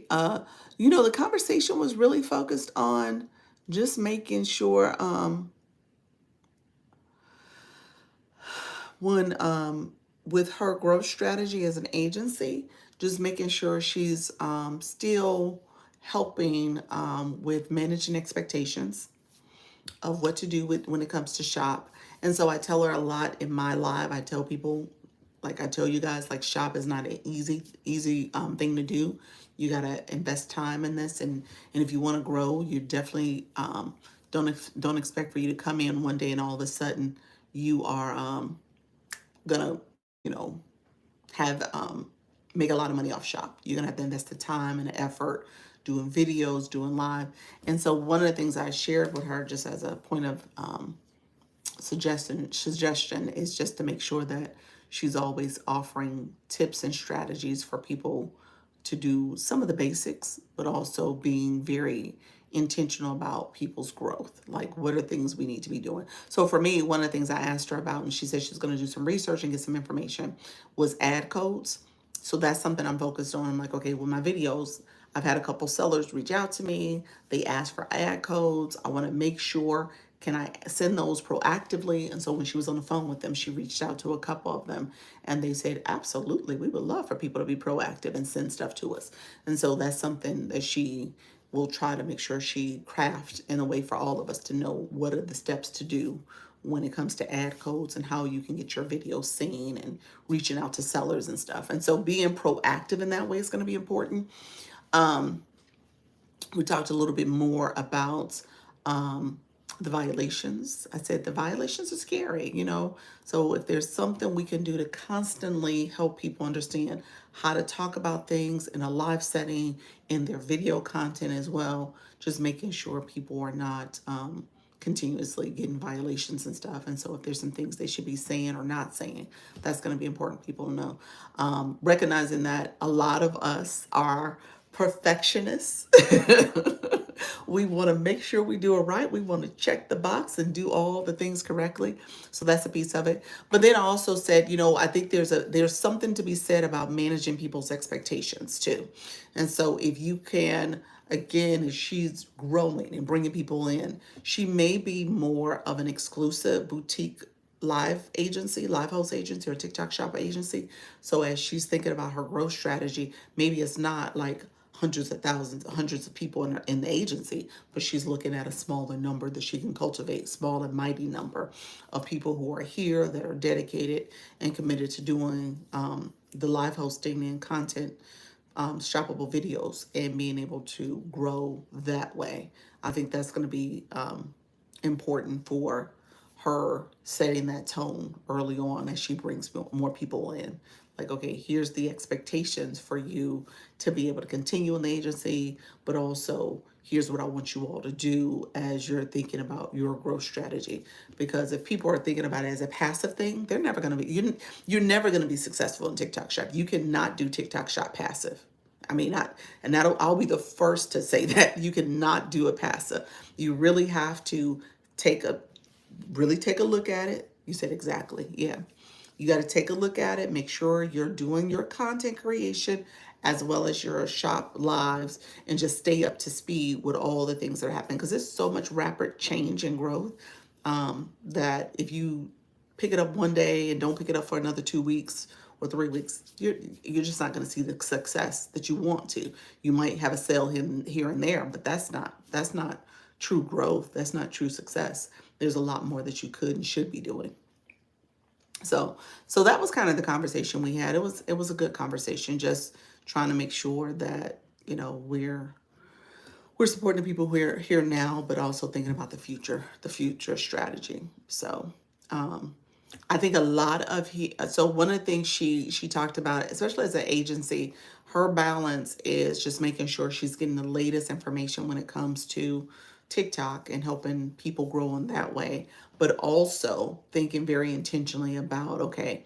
uh, the conversation was really focused on just making sure when with her growth strategy as an agency, just making sure she's still helping with managing expectations of what to do with when it comes to shop. And so I tell her a lot in my live. I tell people, like I tell you guys, like shop is not an easy thing to do. You gotta invest time in this, and if you want to grow, you definitely don't expect for you to come in one day and all of a sudden you are gonna, you know, have make a lot of money off shop. You're gonna have to invest the time and the effort doing videos, doing live. And so one of the things I shared with her, just as a point of suggestion, is just to make sure that she's always offering tips and strategies for people to do some of the basics, but also being very intentional about people's growth. Like, what are things we need to be doing? So for me, one of the things I asked her about, and she said she's going to do some research and get some information, was ad codes. So that's something I'm focused on. I'm like, okay, with my videos, I've had a couple sellers reach out to me. They ask for ad codes. I want to make sure, can I send those proactively? And so when she was on the phone with them, she reached out to a couple of them and they said, absolutely, we would love for people to be proactive and send stuff to us. And so that's something that she will try to make sure she crafts in a way for all of us to know what are the steps to do when it comes to ad codes and how you can get your video seen and reaching out to sellers and stuff. And so being proactive in that way is going to be important. We talked a little bit more about the violations. I said the violations are scary, So if there's something we can do to constantly help people understand how to talk about things in a live setting, in their video content as well, just making sure people are not continuously getting violations and stuff. And so if there's some things they should be saying or not saying, that's going to be important for people to know. Recognizing that a lot of us are perfectionists. We want to make sure we do it right. We want to check the box and do all the things correctly. So that's a piece of it. But then I also said, I think there's something to be said about managing people's expectations too. And so if you can, again, as she's growing and bringing people in, she may be more of an exclusive boutique live host agency or TikTok shop agency. So as she's thinking about her growth strategy, maybe it's not like hundreds of thousands, hundreds of people in the agency, but she's looking at a smaller number that she can cultivate, small and mighty number of people who are here that are dedicated and committed to doing the live hosting and content, shoppable videos, and being able to grow that way. I think that's going to be important for her, setting that tone early on as she brings more people in. Like, okay, here's the expectations for you to be able to continue in the agency, but also here's what I want you all to do as you're thinking about your growth strategy. Because if people are thinking about it as a passive thing, they're never going to be, you're never going to be successful in TikTok shop. You cannot do TikTok shop passive. I mean, I'll be the first to say that you cannot do it passive. You really have to really take a look at it. You said exactly. Yeah. You got to take a look at it. Make sure you're doing your content creation as well as your shop lives, and just stay up to speed with all the things that are happening, because there's so much rapid change and growth, that if you pick it up one day and don't pick it up for another 2 weeks or 3 weeks, you're just not going to see the success that you want to. You might have a sale here and there, but that's not true growth. That's not true success. There's a lot more that you could and should be doing. So that was kind of the conversation we had. It was a good conversation, just trying to make sure that, we're supporting the people who are here now, but also thinking about the future strategy. So I think a lot of so one of the things she talked about, especially as an agency, her balance is just making sure she's getting the latest information when it comes to TikTok and helping people grow in that way, but also thinking very intentionally about, okay,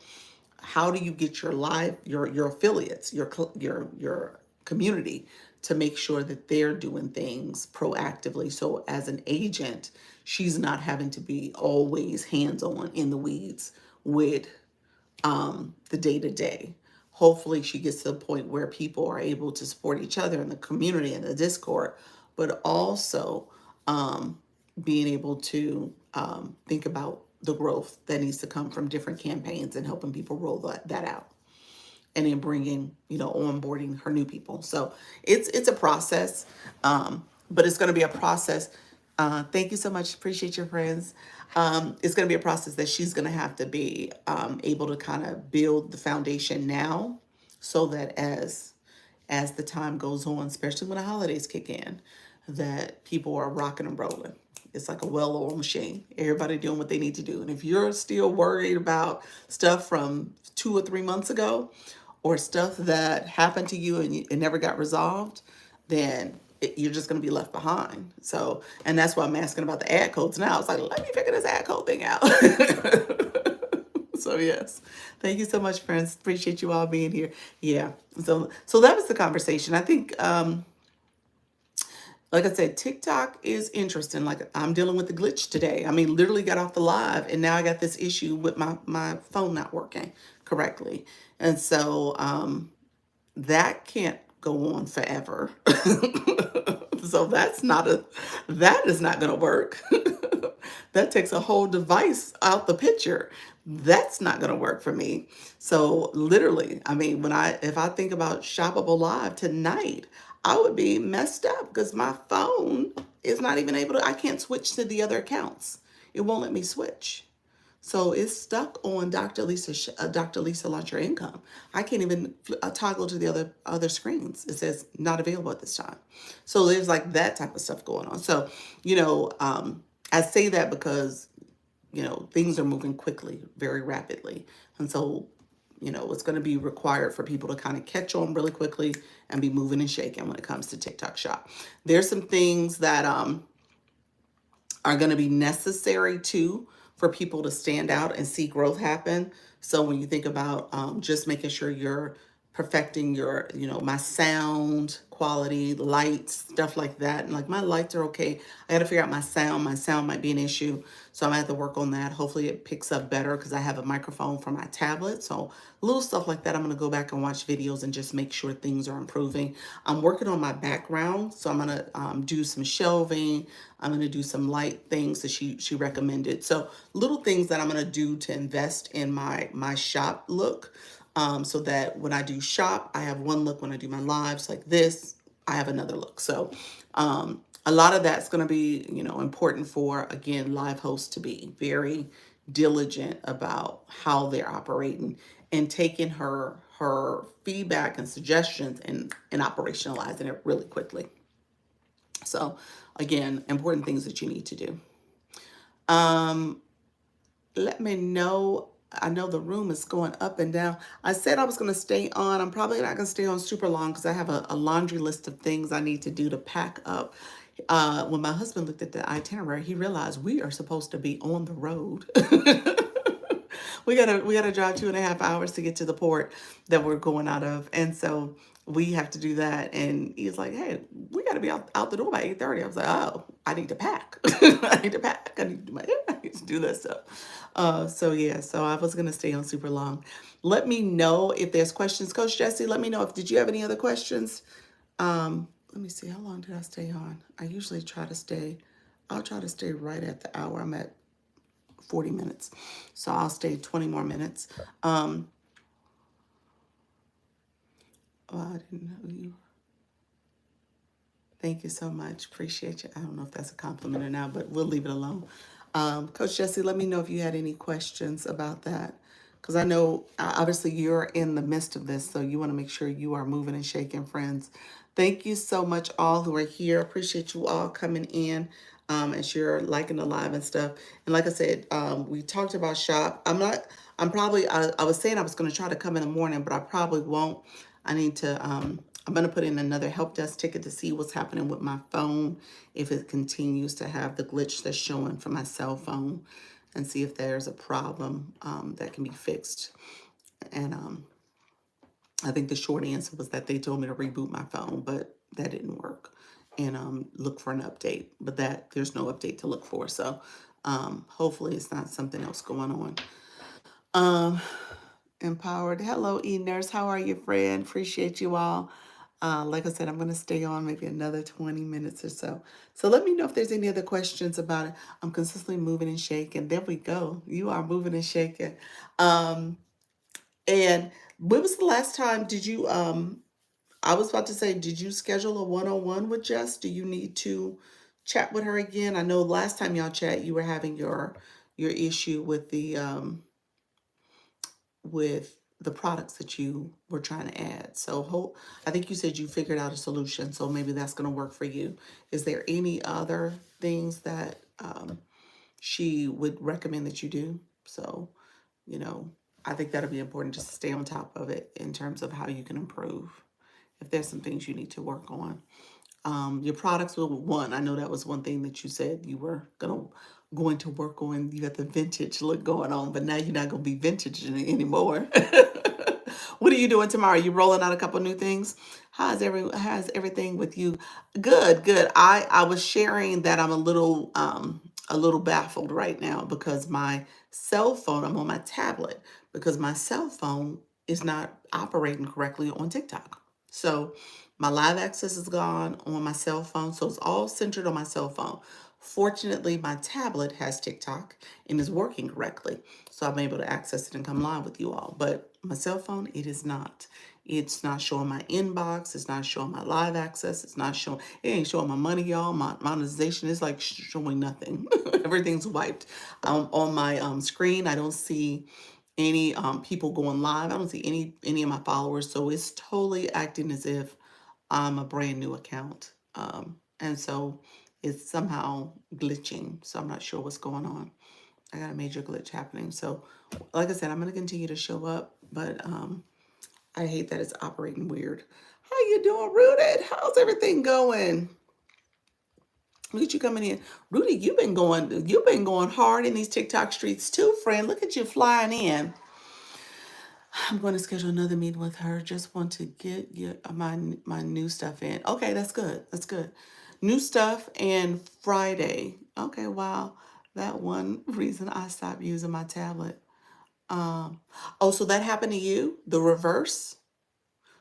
how do you get your affiliates, your community, to make sure that they're doing things proactively. So as an agent, she's not having to be always hands-on in the weeds with the day-to-day. Hopefully she gets to the point where people are able to support each other in the community and the Discord, but also being able to think about the growth that needs to come from different campaigns and helping people roll that out, and then bringing, onboarding her new people. So it's a process, but it's going to be a process. Thank you so much. Appreciate your friends. It's going to be a process that she's going to have to be able to kind of build the foundation now, so that as the time goes on, especially when the holidays kick in, that people are rocking and rolling. It's like a well-oiled machine. Everybody doing what they need to do. And if you're still worried about stuff from 2 or 3 months ago, or stuff that happened to you and it never got resolved, then you're just going to be left behind. So, and that's why I'm asking about the ad codes now. It's like, let me figure this ad code thing out. So yes, thank you so much, friends. Appreciate you all being here. Yeah. So that was the conversation. I think, like I said, TikTok is interesting. Like, I'm dealing with the glitch today. I mean, literally got off the live and now I got this issue with my phone not working correctly. And so that can't go on forever. So that is not going to work. That takes a whole device out the picture. That's not going to work for me. So literally, I mean, if I think about Shoppable Live tonight, I would be messed up because my phone is not even I can't switch to the other accounts. It won't let me switch. So it's stuck on Dr. Lisa Launch Your Income. I can't even toggle to the other screens. It says not available at this time. So there's like that type of stuff going on. So, I say that because, things are moving quickly, very rapidly. And so, it's going to be required for people to kind of catch on really quickly and be moving and shaking when it comes to TikTok Shop. There's some things that are going to be necessary too for people to stand out and see growth happen. So when you think about just making sure you're perfecting your, my sound quality, lights, stuff like that. And like my lights are okay. I got to figure out my sound. My sound might be an issue. So I'm going to have to work on that. Hopefully it picks up better because I have a microphone for my tablet. So little stuff like that. I'm going to go back and watch videos and just make sure things are improving. I'm working on my background. So I'm going to do some shelving. I'm going to do some light things that she recommended. So little things that I'm going to do to invest in my shop look. So that when I do shop, I have one look. When I do my lives like this, I have another look. So a lot of that's going to be, important for, again, live hosts to be very diligent about how they're operating and taking her feedback and suggestions and operationalizing it really quickly. So again, important things that you need to do. Let me know. I know the room is going up and down. I said I was going to stay on. I'm probably not going to stay on super long because I have a laundry list of things I need to do to pack up. When my husband looked at the itinerary, he realized we are supposed to be on the road. We gotta drive 2.5 hours to get to the port that we're going out of. And so we have to do that. And he's like, hey, we got to be out the door by 8:30. I was like, oh, I need to pack. I need to pack. I need to do my hair. I need to do that stuff. So yeah, so I was going to stay on super long. Let me know if there's questions. Coach Jesse, let me know if, did you have any other questions? Let me see, how long did I stay on? I usually try to stay, I'll try to stay right at the hour. I'm at 40 minutes. So I'll stay 20 more minutes. Oh, I didn't know you. Thank you so much. Appreciate you. I don't know if that's a compliment or not, but we'll leave it alone. Coach Jesse, let me know if you had any questions about that. Because I know obviously you're in the midst of this, so you want to make sure you are moving and shaking, friends. Thank you so much, all who are here. Appreciate you all coming in as you're liking the live and stuff. And like I said, we talked about shop. I was saying I was going to try to come in the morning, but I probably won't. I need to, I'm going to put in another help desk ticket to see what's happening with my phone, if it continues to have the glitch that's showing for my cell phone, and see if there's a problem that can be fixed. And I think the short answer was that they told me to reboot my phone, but that didn't work. And look for an update, but that there's no update to look for. So hopefully it's not something else going on. Empowered. Hello, E-Nurse. How are you, friend? Appreciate you all. Like I said, I'm going to stay on maybe another 20 minutes or so. So let me know if there's any other questions about it. I'm consistently moving and shaking. There we go. You are moving and shaking. And when was the last time did you, I was about to say, did you schedule a one-on-one with Jess? Do you need to chat with her again? I know last time y'all chat, you were having your issue with the products that you were trying to add. So I think you said you figured out a solution, so maybe that's going to work for you. Is there any other things that she would recommend that you do? So, you know, I think that'll be important just to stay on top of it in terms of how you can improve. If there's some things you need to work on. Your products were one. I know that was one thing that you said you were going to work on. You got the vintage look going on, but now you're not gonna be vintage anymore. What are you doing tomorrow? You rolling out a couple new things? How's everything with you? Good, good. I was sharing that I'm a little baffled right now because my cell phone, I'm on my tablet because my cell phone is not operating correctly on TikTok. So my live access is gone on my cell phone. So it's all centered on my cell phone. Fortunately, my tablet has TikTok and is working correctly. So I'm able to access it and come live with you all. But my cell phone, it is not. It's not showing my inbox. It's not showing my live access. It's not showing, it ain't showing my money, y'all. My monetization is like showing nothing. Everything's wiped. On my screen, I don't see any people going live. I don't see any of my followers. So it's totally acting as if I'm a brand new account. And so it's somehow glitching. So I'm not sure what's going on. I got a major glitch happening. So like I said, I'm going to continue to show up, but I hate that it's operating weird. How you doing, Rooted? How's everything going? Look at you coming in. Rudy, you've been going hard in these TikTok streets too, friend. Look at you flying in. I'm going to schedule another meeting with her. Just want to get my new stuff in. Okay, that's good. That's good. New stuff and Friday. Okay, wow. That one reason I stopped using my tablet. Oh, so that happened to you? The reverse?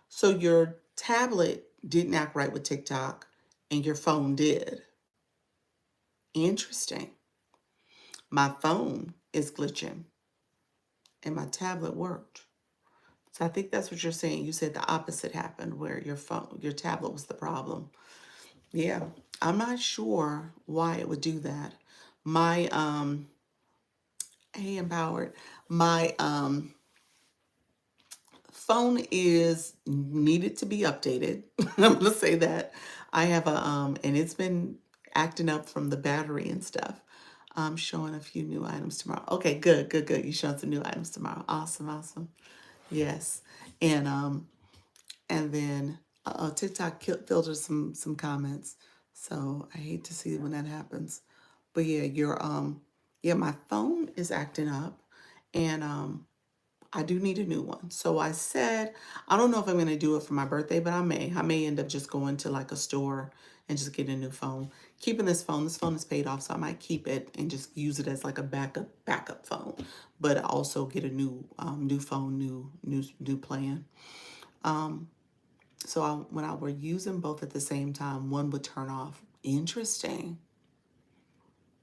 So your tablet didn't act right with TikTok and your phone did. Interesting. My phone is glitching and my tablet worked. So I think that's what you're saying. You said the opposite happened where your tablet was the problem. Yeah. I'm not sure why it would do that. My hey Empowered. My phone is needed to be updated. I'm gonna say that. I have a and it's been acting up from the battery and stuff. I'm showing a few new items tomorrow. Okay, good, good, good. You showing some new items tomorrow. Awesome, awesome. Yes. And then TikTok filters some comments. So I hate to see when that happens. But yeah, my phone is acting up, and I do need a new one. So I said, I don't know if I'm going to do it for my birthday, but I may. I may end up just going to like a store and just getting a new phone. Keeping this phone. This phone is paid off, so I might keep it and just use it as like a backup phone. But also get a new phone, new plan. So when I were using both at the same time, one would turn off. Interesting.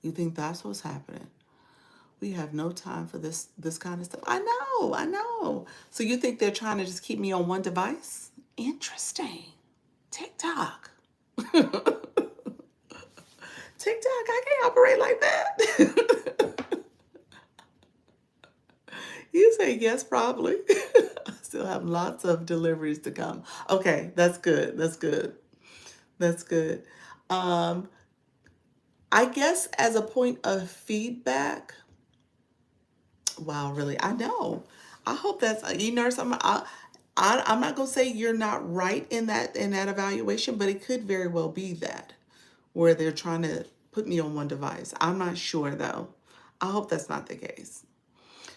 You think that's what's happening? We have no time for this kind of stuff. I know. So you think they're trying to just keep me on one device? Interesting. TikTok. TikTok, I can't operate like that. You say yes, probably. I still have lots of deliveries to come. Okay, that's good. That's good. That's good. Um, I guess as a point of feedback, wow, really, I know. I hope that's nurse. I'm not gonna say you're not right in that evaluation, but it could very well be that where they're trying to put me on one device. I'm not sure though. I hope that's not the case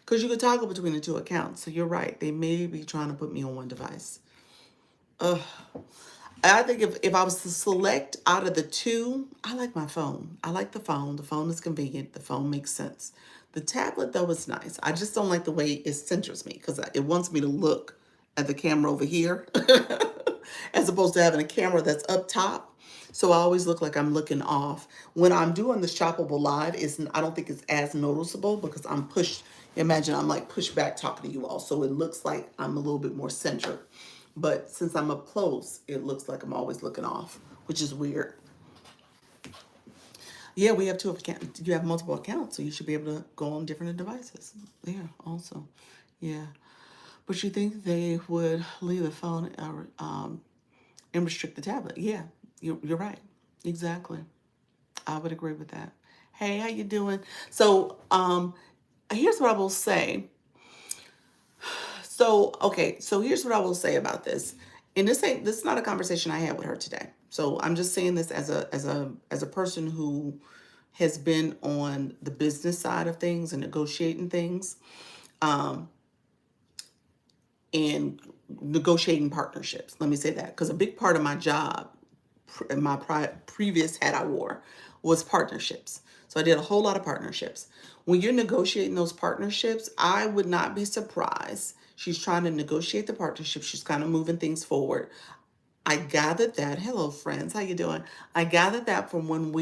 because you could toggle between the two accounts. So you're right. They may be trying to put me on one device. Ugh. I think if I was to select out of the two, I like my phone. I like the phone. The phone is convenient. The phone makes sense. The tablet, though, is nice. I just don't like the way it centers me because it wants me to look at the camera over here as opposed to having a camera that's up top. So I always look like I'm looking off. When I'm doing the shoppable live, I don't think it's as noticeable because I'm pushed. Imagine I'm like pushed back talking to you all. So it looks like I'm a little bit more centered. But since I'm up close, it looks like I'm always looking off, which is weird. Yeah, we have two accounts. You have multiple accounts, so you should be able to go on different devices. Yeah, also. Yeah. But you think they would leave the phone and restrict the tablet? Yeah, you're right. Exactly. I would agree with that. Hey, how you doing? So, here's what I will say. So, okay, so here's what I will say about this. And this is not a conversation I had with her today. So I'm just saying this as a person who has been on the business side of things and negotiating things, and negotiating partnerships. Let me say that because a big part of my job in my previous hat I wore was partnerships. So I did a whole lot of partnerships. When you're negotiating those partnerships, I would not be surprised. She's trying to negotiate the partnership. She's kind of moving things forward. I gathered that. Hello, friends. How you doing? I gathered that from when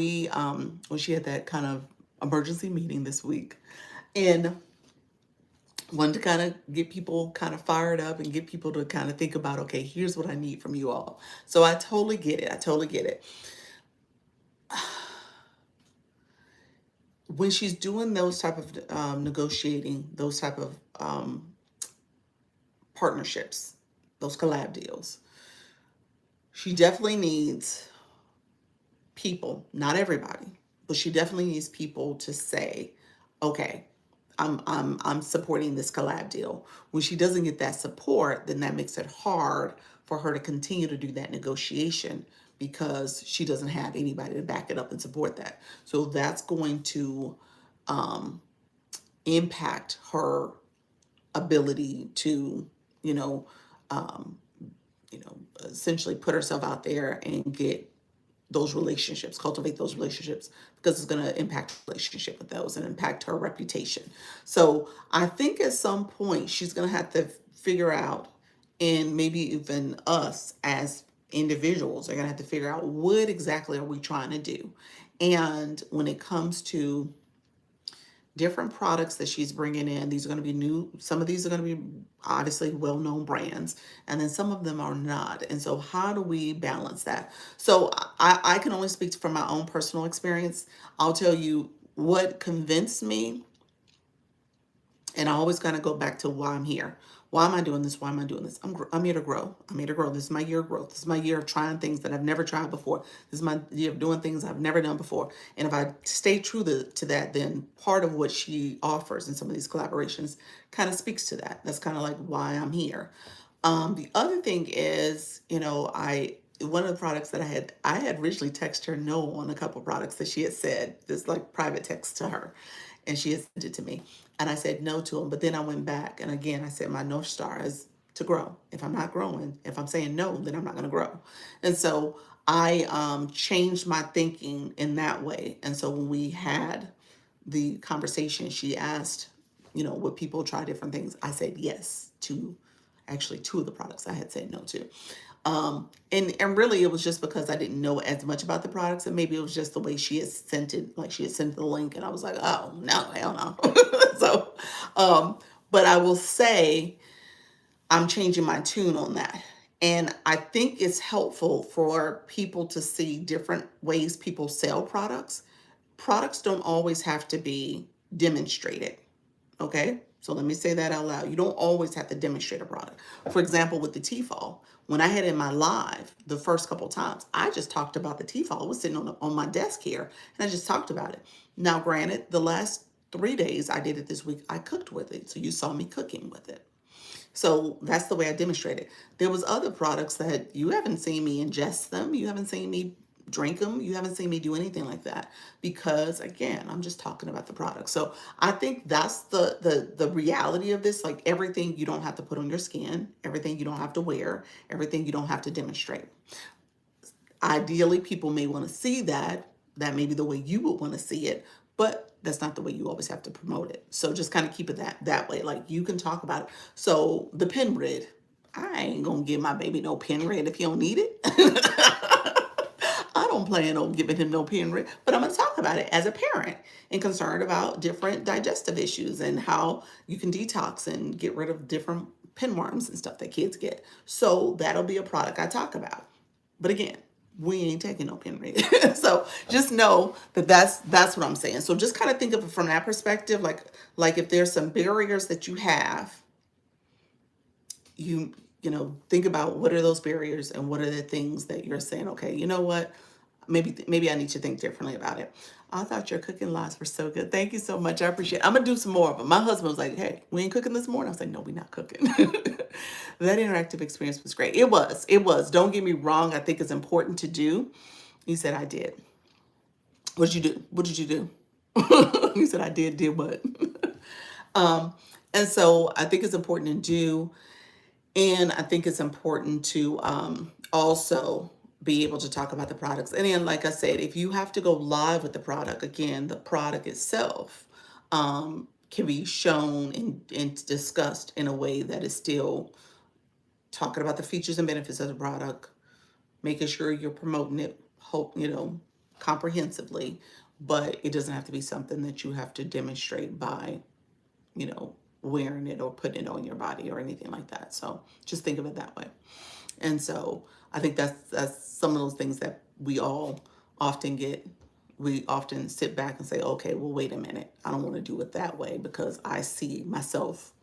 she had that kind of emergency meeting this week, and wanted to kind of get people kind of fired up and get people to kind of think about, okay, here's what I need from you all. So I totally get it. I totally get it. When she's doing those type of negotiating, those type of partnerships, those collab deals, she definitely needs people, not everybody, but she definitely needs people to say, okay, I'm supporting this collab deal. When she doesn't get that support, then that makes it hard for her to continue to do that negotiation because she doesn't have anybody to back it up and support that. So that's going to impact her ability to, you know, um, essentially put herself out there and get those relationships, cultivate those relationships, because it's going to impact the relationship with those and impact her reputation. So I think at some point she's going to have to figure out, and maybe even us as individuals are going to have to figure out what exactly are we trying to do. And when it comes to different products that she's bringing in. These are going to be new. Some of these are going to be obviously well-known brands, and then some of them are not. And so how do we balance that? So I can only speak from my own personal experience. I'll tell you what convinced me, and I always kind of go back to why I'm here. Why am I doing this? Why am I doing this? I'm here to grow. I'm here to grow. This is my year of growth. This is my year of trying things that I've never tried before. This is my year of doing things I've never done before. And if I stay true to that, then part of what she offers in some of these collaborations kind of speaks to that. That's kind of like why I'm here. The other thing is, one of the products that I had originally texted her no on a couple of products that she had said, this like private text to her. and she had sent it to me. And I said no to him. But then I went back, and again, I said my North Star is to grow. If I'm not growing, if I'm saying no, then I'm not going to grow. And so I changed my thinking in that way. And so when we had the conversation, she asked, would people try different things? I said yes to actually two of the products I had said no to. And really it was just because I didn't know as much about the products, and maybe it was just the way she had sent it, like she had sent the link, and I was like, oh no, hell no. So, but I will say I'm changing my tune on that. And I think it's helpful for people to see different ways people sell products. Products don't always have to be demonstrated. Okay, so let me say that out loud. You don't always have to demonstrate a product. For example, with the T-fall, when I had in my live the first couple times, I just talked about the T-fall. It was sitting on my desk here, and I just talked about it. Now, granted, the last 3 days I did it this week, I cooked with it. So you saw me cooking with it. So that's the way I demonstrated. There was other products that you haven't seen me ingest them. You haven't seen me drink them. You haven't seen me do anything like that, because again, I'm just talking about the product. So I think that's the reality of this. Like, everything you don't have to put on your skin, everything you don't have to wear, everything you don't have to demonstrate. Ideally, people may want to see that. That may be the way you would want to see it, but that's not the way you always have to promote it. So just kind of keep it that way. Like, you can talk about it. So the pen red, I ain't gonna give my baby no pen red if he don't need it. I don't plan on giving him no pen red, but I'm gonna talk about it as a parent and concerned about different digestive issues and how you can detox and get rid of different pinworms and stuff that kids get. So that'll be a product I talk about. But again, we ain't taking no pen red. So just know that that's what I'm saying. So just kind of think of it from that perspective. Like if there's some barriers that you have, think about what are those barriers and what are the things that you're saying, okay, you know what? Maybe I need to think differently about it. I thought your cooking lives were so good. Thank you so much. I appreciate it. I'm going to do some more of them. My husband was like, hey, we ain't cooking this morning. I was like, no, we're not cooking. That interactive experience was great. It was. Don't get me wrong. I think it's important to do. He said, I did. What did you do? What did you do? He said, I did what? And so I think it's important to do. And I think it's important to also be able to talk about the products. And then, like I said, if you have to go live with the product, again, the product itself can be shown and discussed in a way that is still talking about the features and benefits of the product, making sure you're promoting it, comprehensively, but it doesn't have to be something that you have to demonstrate by, wearing it or putting it on your body or anything like that. So just think of it that way. And so I think that's some of those things that we all often get. We often sit back and say, okay, well, wait a minute. I don't want to do it that way because I see myself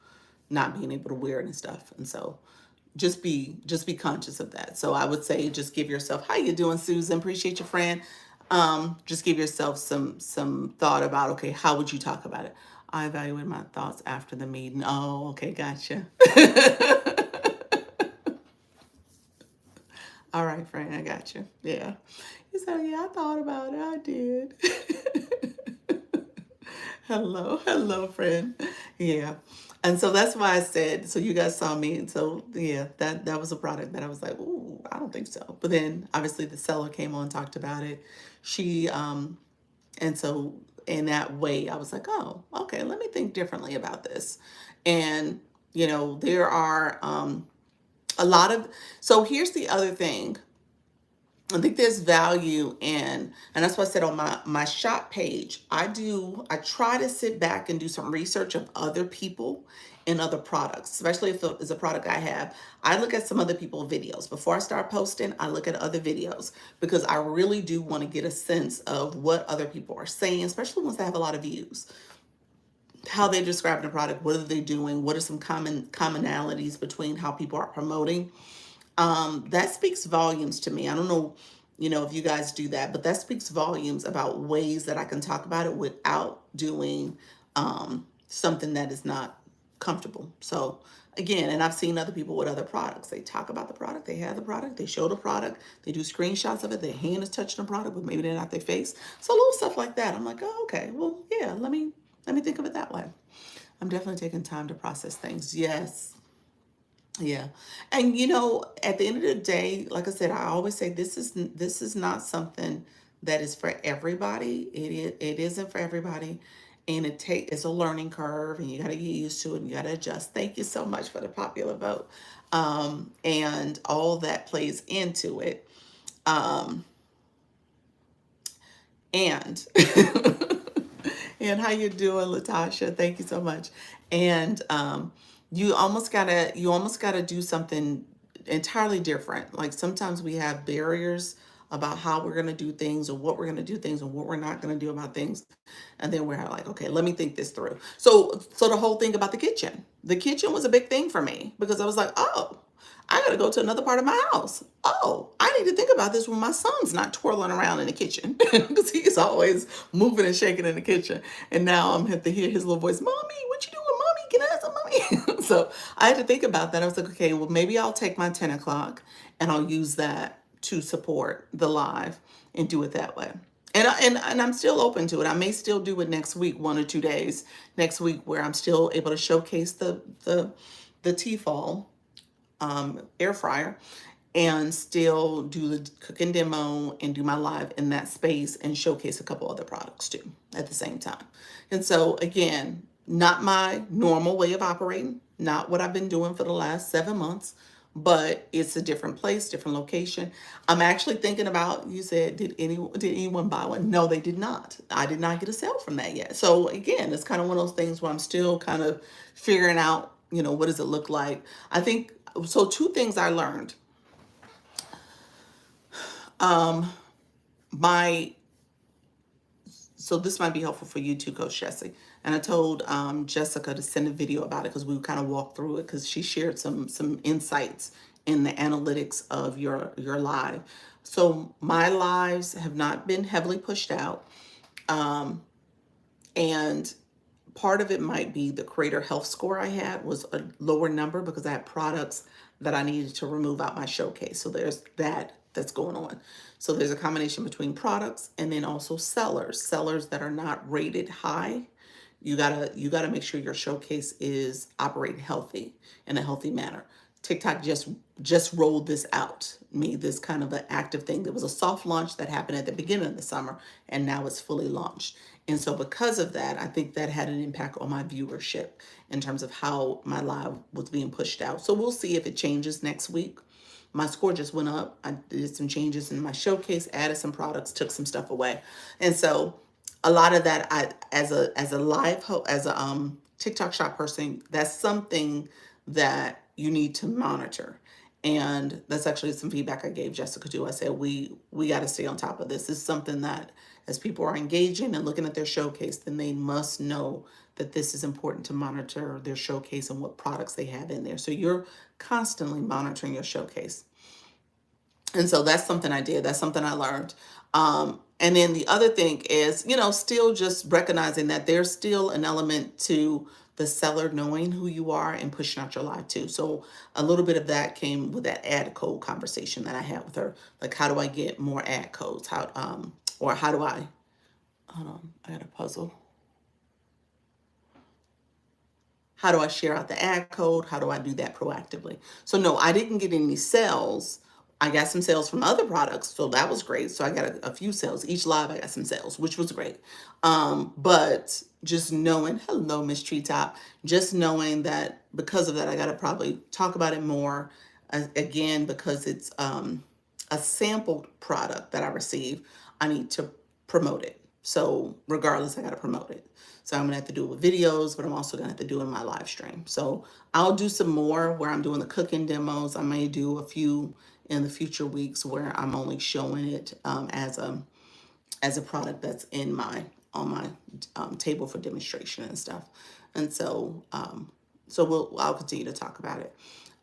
not being able to wear it and stuff. And so just be conscious of that. So I would say just give yourself, how you doing, Susan? Appreciate your friend. Just give yourself some thought about, okay, how would you talk about it? I evaluate my thoughts after the meeting. Oh, okay, gotcha. All right, friend, I got you. Yeah. He said, yeah, I thought about it. I did. Hello, friend. Yeah. And so that's why I said, so you guys saw me. And so, yeah, that was a product that I was like, ooh, I don't think so. But then obviously the seller came on and talked about it. And so in that way, I was like, oh, okay, let me think differently about this. And, there are a lot of, so here's the other thing. I think there's value in, and that's what I said on my shop page. I try to sit back and do some research of other people and other products, especially if it's a product I have. I look at some other people's videos. Before I start posting, I look at other videos because I really do want to get a sense of what other people are saying, especially ones that have a lot of views. How they're describing the product, what are they doing, what are some commonalities between how people are promoting. That speaks volumes to me. I don't know, if you guys do that, but that speaks volumes about ways that I can talk about it without doing something that is not comfortable. So again, and I've seen other people with other products. They talk about the product, they have the product, they show the product, they do screenshots of it, their hand is touching the product, but maybe they're not their face. So little stuff like that. I'm like, oh, okay, well, yeah, let me Let me think of it that way. I'm definitely taking time to process things. Yes. Yeah. And at the end of the day, like I said, I always say this is not something that is for everybody. It isn't for everybody. And it's a learning curve, and you got to get used to it, and you got to adjust. Thank you so much for the popular vote. And all that plays into it. Um, and and how you doing, Latasha? Thank you so much. And you almost gotta do something entirely different. Like sometimes we have barriers about how we're gonna do things, or what we're gonna do things, and what we're not gonna do about things. And then we're like, okay, let me think this through. So the whole thing about the kitchen was a big thing for me, because I was like, oh, I gotta go to another part of my house. Oh, I need to think about this when my son's not twirling around in the kitchen, because he's always moving and shaking in the kitchen. And now I'm have to hear his little voice, "Mommy, what you doing, Mommy? Can I have some, Mommy?" So I had to think about that. I was like, okay, well, maybe I'll take my 10 o'clock and I'll use that to support the live and do it that way. And I'm still open to it. I may still do it next week, 1 or 2 days next week, where I'm still able to showcase the Tefal air fryer, and still do the cooking demo and do my live in that space and showcase a couple other products too at the same time. And so again, not my normal way of operating, not what I've been doing for the last 7 months, but it's a different place, different location. I'm actually thinking about, you said, did anyone buy one? No, they did not. I did not get a sale from that yet. So again, it's kind of one of those things where I'm still kind of figuring out, what does it look like? I think so. Two things I learned. My so this might be helpful for you too, Coach Jesse. And I told Jessica to send a video about it, because we kind of walked through it, because she shared some insights in the analytics of your live. So my lives have not been heavily pushed out, and part of it might be the creator health score I had was a lower number, because I had products that I needed to remove out my showcase. So there's that's going on. So there's a combination between products and then also sellers that are not rated high. You gotta make sure your showcase is operating healthy, in a healthy manner. TikTok just rolled this out, me this kind of an active thing. There was a soft launch that happened at the beginning of the summer, and now it's fully launched. And so because of that, I think that had an impact on my viewership in terms of how my live was being pushed out. So we'll see if it changes next week. My score just went up. I did some changes in my showcase, added some products, took some stuff away. And so a lot of that, I as a as a TikTok shop person, that's something that you need to monitor. And that's actually some feedback I gave Jessica too. I said we got to stay on top of this. This is something that, as people are engaging and looking at their showcase, then they must know that this is important to monitor their showcase and what products they have in there. So you're constantly monitoring your showcase. And so that's something I did. That's something I learned. And then the other thing is, still just recognizing that there's still an element to the seller knowing who you are and pushing out your live too. So a little bit of that came with that ad code conversation that I had with her. Like, how do I get more ad codes? Or how do I, hold on, I got a puzzle. How do I share out the ad code? How do I do that proactively? So no, I didn't get any sales. I got some sales from other products, so that was great. So I got a few sales. Each live, I got some sales, which was great. But just knowing, hello, Miss Treetop, just knowing that because of that, I got to probably talk about it more, again, because it's a sample product that I receive. I need to promote it. So regardless, I got to promote it. So I'm gonna have to do it with videos, but I'm also gonna have to do it in my live stream. So I'll do some more where I'm doing the cooking demos. I may do a few in the future weeks where I'm only showing it as a product that's in my on my table for demonstration and stuff. And so I'll continue to talk about it.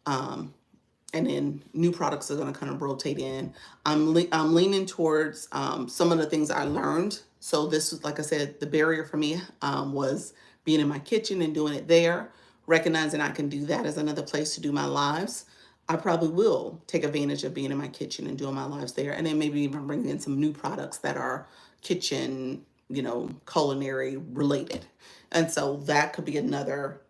And then new products are going to kind of rotate in. I'm leaning towards some of the things I learned. So this was, like I said, the barrier for me was being in my kitchen and doing it there, recognizing I can do that as another place to do my lives. I probably will take advantage of being in my kitchen and doing my lives there, and then maybe even bring in some new products that are kitchen culinary related. And so that could be another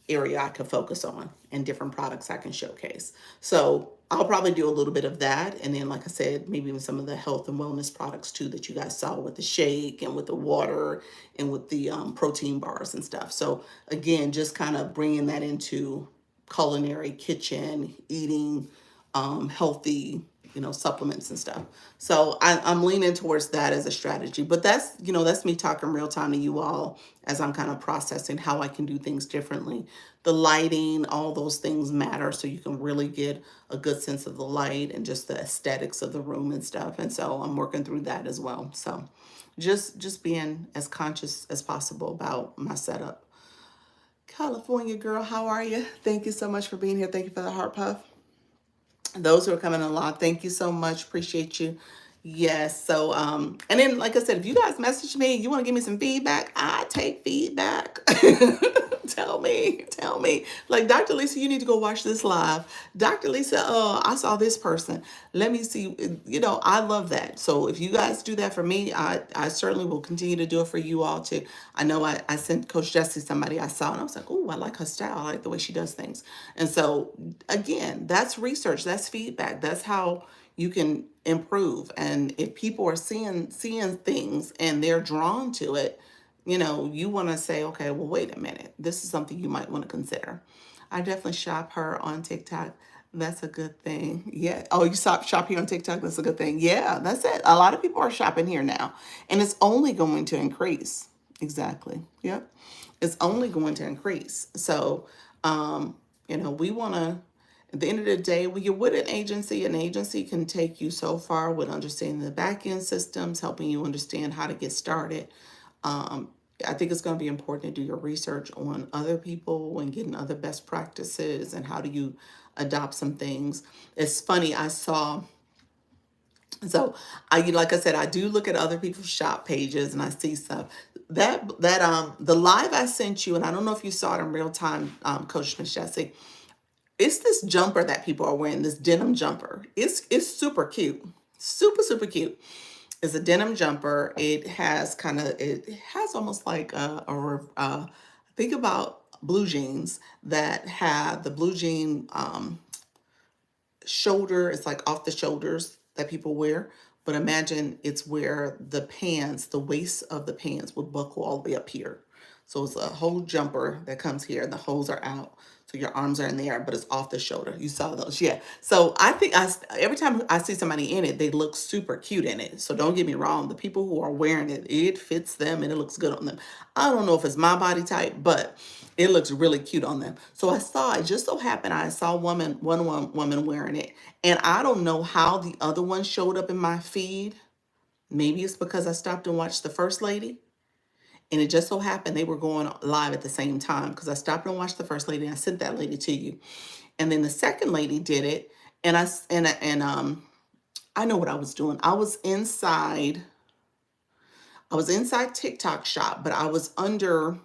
area I could focus on and different products I can showcase. So I'll probably do a little bit of that. And then, like I said, maybe even some of the health and wellness products too that you guys saw with the shake and with the water and with the protein bars and stuff. So again, just kind of bringing that into culinary, kitchen, eating, healthy, supplements and stuff. So I'm leaning towards that as a strategy. But that's me talking real time to you all as I'm kind of processing how I can do things differently. The lighting, all those things matter, so you can really get a good sense of the light and just the aesthetics of the room and stuff. And so I'm working through that as well. So just being as conscious as possible about my setup. California girl, how are you? Thank you so much for being here. Thank you for the heart puff. Those who are coming along, thank you so much. Appreciate you. Yes. So, and then, like I said, if you guys message me, you want to give me some feedback, I take feedback. Tell me. Like, Dr. Lisa, you need to go watch this live. Dr. Lisa, I saw this person. Let me see. I love that. So if you guys do that for me, I certainly will continue to do it for you all too. I know I sent Coach Jessie somebody I saw, and I was like, oh, I like her style. I like the way she does things. And so, again, that's research. That's feedback. That's how you can improve. And if people are seeing things and they're drawn to it, you want to say, okay, well, wait a minute, this is something you might want to consider. I definitely shop her on TikTok. That's a good thing. Yeah. Oh, you shop here on TikTok. That's a good thing. Yeah, that's it. A lot of people are shopping here now, and it's only going to increase. Exactly. Yep. It's only going to increase. So, we want to, at the end of the day, when you're with an agency can take you so far with understanding the back end systems, helping you understand how to get started. I think it's going to be important to do your research on other people and getting other best practices and how do you adopt some things. It's funny, like I said, I do look at other people's shop pages and I see stuff. The live I sent you, and I don't know if you saw it in real time, Coach Miss Jessie. It's this jumper that people are wearing, this denim jumper. It's super cute. Super cute. It's a denim jumper. It has almost like think about blue jeans that have the blue jean shoulder. It's like off the shoulders that people wear. But imagine it's where the waist of the pants would buckle all the way up here. So it's a whole jumper that comes here and the holes are out. So your arms are in the air, but it's off the shoulder. You saw those, yeah. So I think every time I see somebody in it, they look super cute in it. So don't get me wrong. The people who are wearing it, it fits them and it looks good on them. I don't know if it's my body type, but it looks really cute on them. So it just so happened I saw one woman wearing it. And I don't know how the other one showed up in my feed. Maybe it's because I stopped and watched the first lady. And it just so happened they were going live at the same time because I stopped and watched the first lady and I sent that lady to you. And then the second lady did it. And I know what I was doing. I was inside TikTok shop, but I was under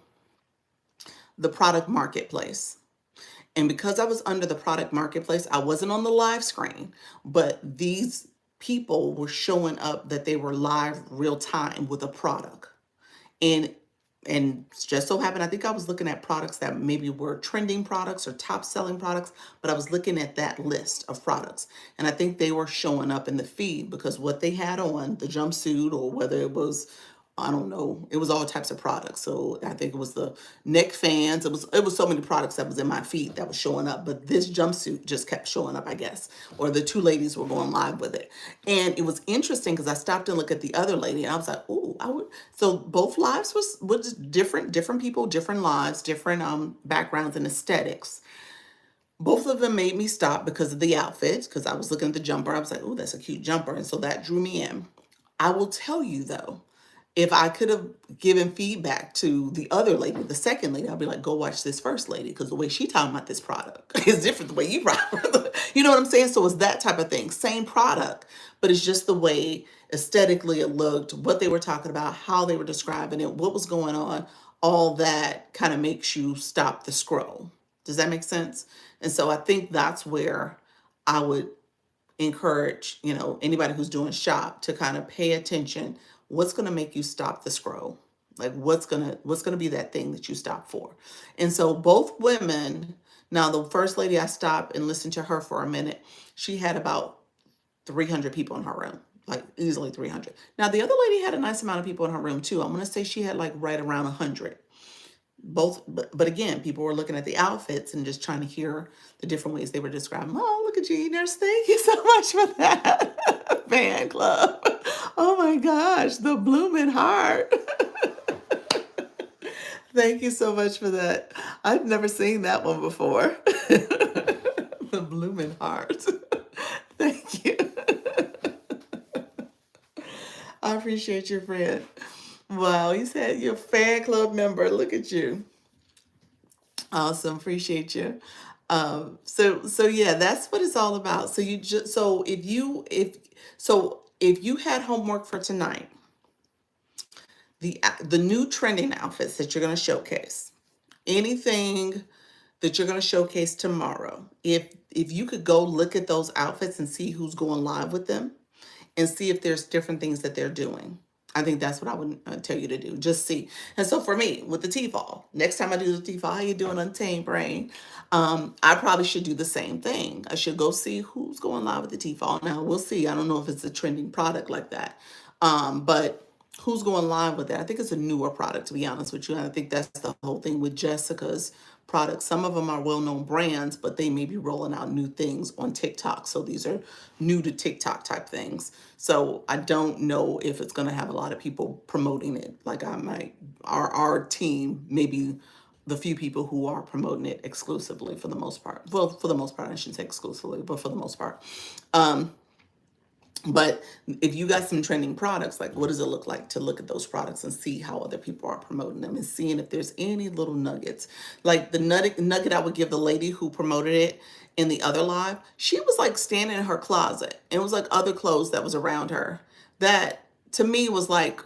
the product marketplace. And because I was under the product marketplace, I wasn't on the live screen, but these people were showing up that they were live real time with a product. And just so happened, I think I was looking at products that maybe were trending products or top selling products, but I was looking at that list of products. And I think they were showing up in the feed because what they had on, the jumpsuit, or whether it was, I don't know, it was all types of products. So I think it was the neck fans. It was so many products that was in my feed that was showing up. But this jumpsuit just kept showing up, I guess. Or the two ladies were going live with it. And it was interesting because I stopped and looked at the other lady and I was like, oh, I would. So both lives was different people, different lives, different backgrounds and aesthetics. Both of them made me stop because of the outfit, because I was looking at the jumper. I was like, oh, that's a cute jumper. And so that drew me in. I will tell you though, if I could have given feedback to the other lady, the second lady, I'd be like, go watch this first lady, because the way she talking about this product is different the way you product. You know what I'm saying? So it's that type of thing. Same product, but it's just the way aesthetically it looked, what they were talking about, how they were describing it, what was going on. All that kind of makes you stop the scroll. Does that make sense? And so I think that's where I would encourage, anybody who's doing shop to kind of pay attention. What's going to make you stop the scroll? Like what's gonna be that thing that you stop for? And so both women, now the first lady, I stopped and listened to her for a minute. She had about 300 people in her room, like easily 300. Now the other lady had a nice amount of people in her room too. I'm gonna say she had like right around 100. Both, but again, people were looking at the outfits and just trying to hear the different ways they were describing. Oh, look at you, nurse. Thank you so much for that fan club. Oh my gosh, the blooming heart. Thank you so much for that. I've never seen that one before. The blooming heart. Thank you. I appreciate your friend. Wow, you said you're a fan club member. Look at you. Awesome. Appreciate you. So yeah, that's what it's all about. So you just so if you had homework for tonight, the new trending outfits that you're going to showcase, anything that you're going to showcase tomorrow, if you could go look at those outfits and see who's going live with them, and see if there's different things that they're doing. I think that's what I would tell you to do. Just see. And so for me, with the T-fall, next time I do the T-fall, how you doing, Untamed Brain? I probably should do the same thing. I should go see who's going live with the T-fall. Now, we'll see. I don't know if it's a trending product like that. But who's going live with that? I think it's a newer product, to be honest with you. And I think that's the whole thing with Jessica's products. Some of them are well-known brands, but they may be rolling out new things on TikTok. So these are new to TikTok type things. So I don't know if it's going to have a lot of people promoting it. Like I might, our team, maybe the few people who are promoting it exclusively for the most part. Well, for the most part, I shouldn't say exclusively, but for the most part. But if you got some trending products, like what does it look like to look at those products and see how other people are promoting them and seeing if there's any little nuggets. Like the nugget I would give the lady who promoted it in the other live, she was like standing in her closet and it was like other clothes that was around her. That to me was like,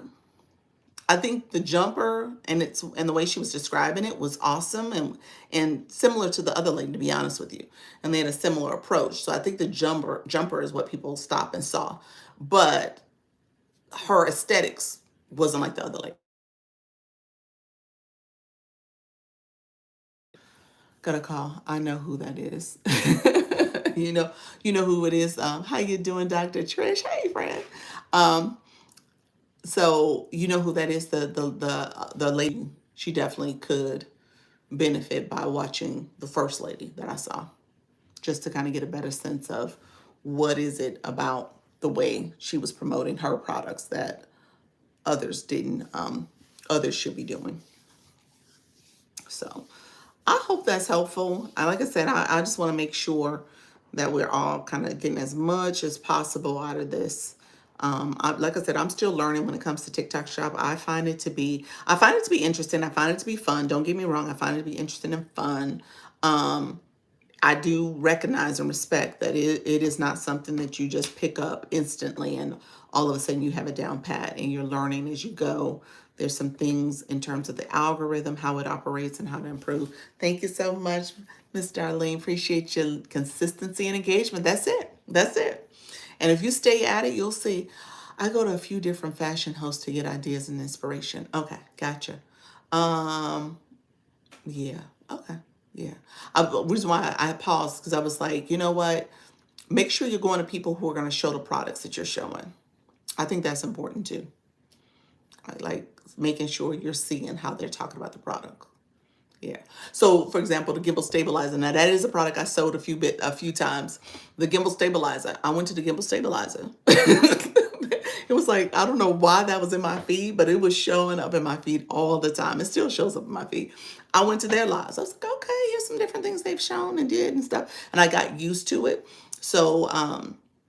I think the jumper and the way she was describing it was awesome and similar to the other lady, to be honest with you. And they had a similar approach. So I think the jumper is what people stopped and saw. But her aesthetics wasn't like the other lady. Got a call. I know who that is. you know, you know who it is. How you doing, Dr. Trish? Hey, friend. Um, so you know who that is. The lady. She definitely could benefit by watching the first lady that I saw, just to kind of get a better sense of what is it about the way she was promoting her products that others didn't, others should be doing. So I hope that's helpful. Like I said, I just want to make sure that we're all kind of getting as much as possible out of this. Like I said, I'm still learning when it comes to TikTok Shop. I find it to be interesting. I find it to be fun. Don't get me wrong. I find it to be interesting and fun. I do recognize and respect that it is not something that you just pick up instantly and all of a sudden you have it down pat and you're learning as you go. There's some things in terms of the algorithm, how it operates and how to improve. Thank you so much, Miss Darlene. Appreciate your consistency and engagement. That's it. That's it. And if you stay at it, you'll see. I go to a few different fashion hosts to get ideas and inspiration. Okay, gotcha. Um, yeah. Okay. Yeah. The reason why I paused because I was like, you know what? Make sure you're going to people who are going to show the products that you're showing. I think that's important too. Like making sure you're seeing how they're talking about the product. Yeah. So, for example, the gimbal stabilizer. Now, that is a product I sold a few times. The gimbal stabilizer. I went to the gimbal stabilizer. It was like, I don't know why that was in my feed, but it was showing up in my feed all the time. It still shows up in my feed. I went to their lives. I was like, okay, here's some different things they've shown and did and stuff. And I got used to it. So,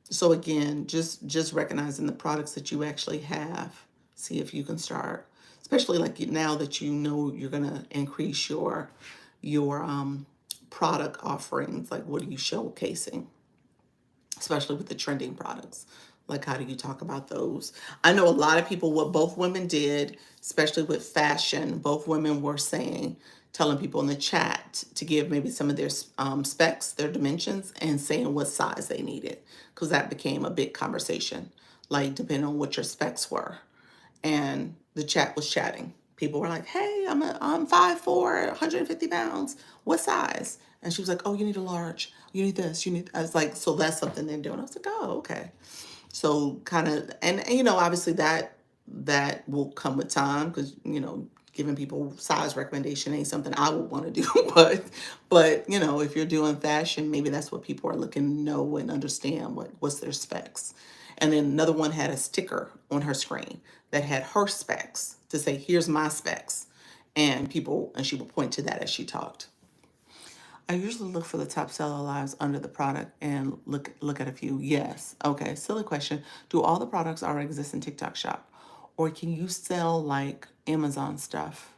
so again, just recognizing the products that you actually have. See if you can start, especially like now that you know you're gonna increase your product offerings. Like, what are you showcasing? Especially with the trending products. Like, how do you talk about those? I know a lot of people, what both women did, especially with fashion, both women were saying, telling people in the chat to give maybe some of their specs, their dimensions, and saying what size they needed, because that became a big conversation, like depending on what your specs were. and the chat was chatting. People were like, "Hey, I'm 5'4", 150 pounds. What size?" And she was like, "Oh, you need a large. You need this. You need." I was like, "So that's something they're doing." I was like, "Oh, okay." So kind of, and you know, obviously that will come with time, because you know, giving people size recommendation ain't something I would want to do. But you know, if you're doing fashion, maybe that's what people are looking to know and understand, what's their specs. And then another one had a sticker on her screen that had her specs to say, "Here's my specs," and she would point to that as she talked. I usually look for the top seller lives under the product and look at a few. Yes. Okay. Silly question. Do all the products already exist in TikTok shop? Or can you sell like Amazon stuff?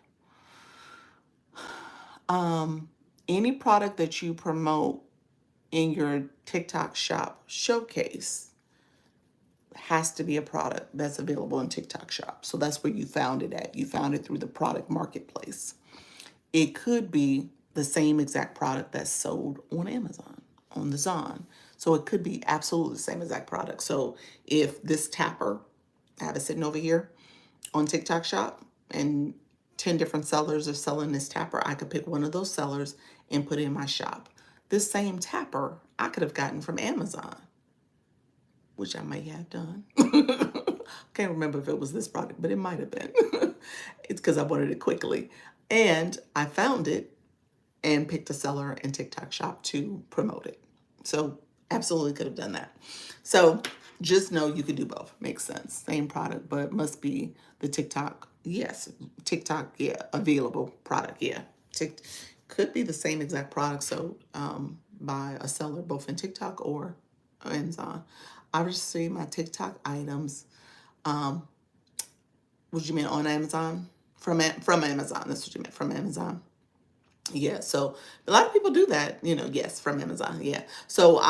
Any product that you promote in your TikTok shop showcase has to be a product that's available in TikTok shop. So that's where you found it at. You found it through the product marketplace. It could be the same exact product that's sold on Amazon, on the Zon. So it could be absolutely the same exact product. So if this tapper, I have it sitting over here on TikTok shop, and 10 different sellers are selling this tapper, I could pick one of those sellers and put it in my shop. This same tapper I could have gotten from Amazon, which I may have done. Can't remember if it was this product, but it might have been. It's because I wanted it quickly. And I found it and picked a seller in TikTok shop to promote it. So absolutely could have done that. So just know you could do both. Makes sense. Same product, but must be the TikTok. Yes, TikTok, yeah, available product, yeah. Could be the same exact product, so by a seller both in TikTok or Amazon. I receive my TikTok items. What you mean on Amazon? From Amazon. That's what you meant, from Amazon. Yeah, so a lot of people do that, you know, yes, from Amazon. Yeah. So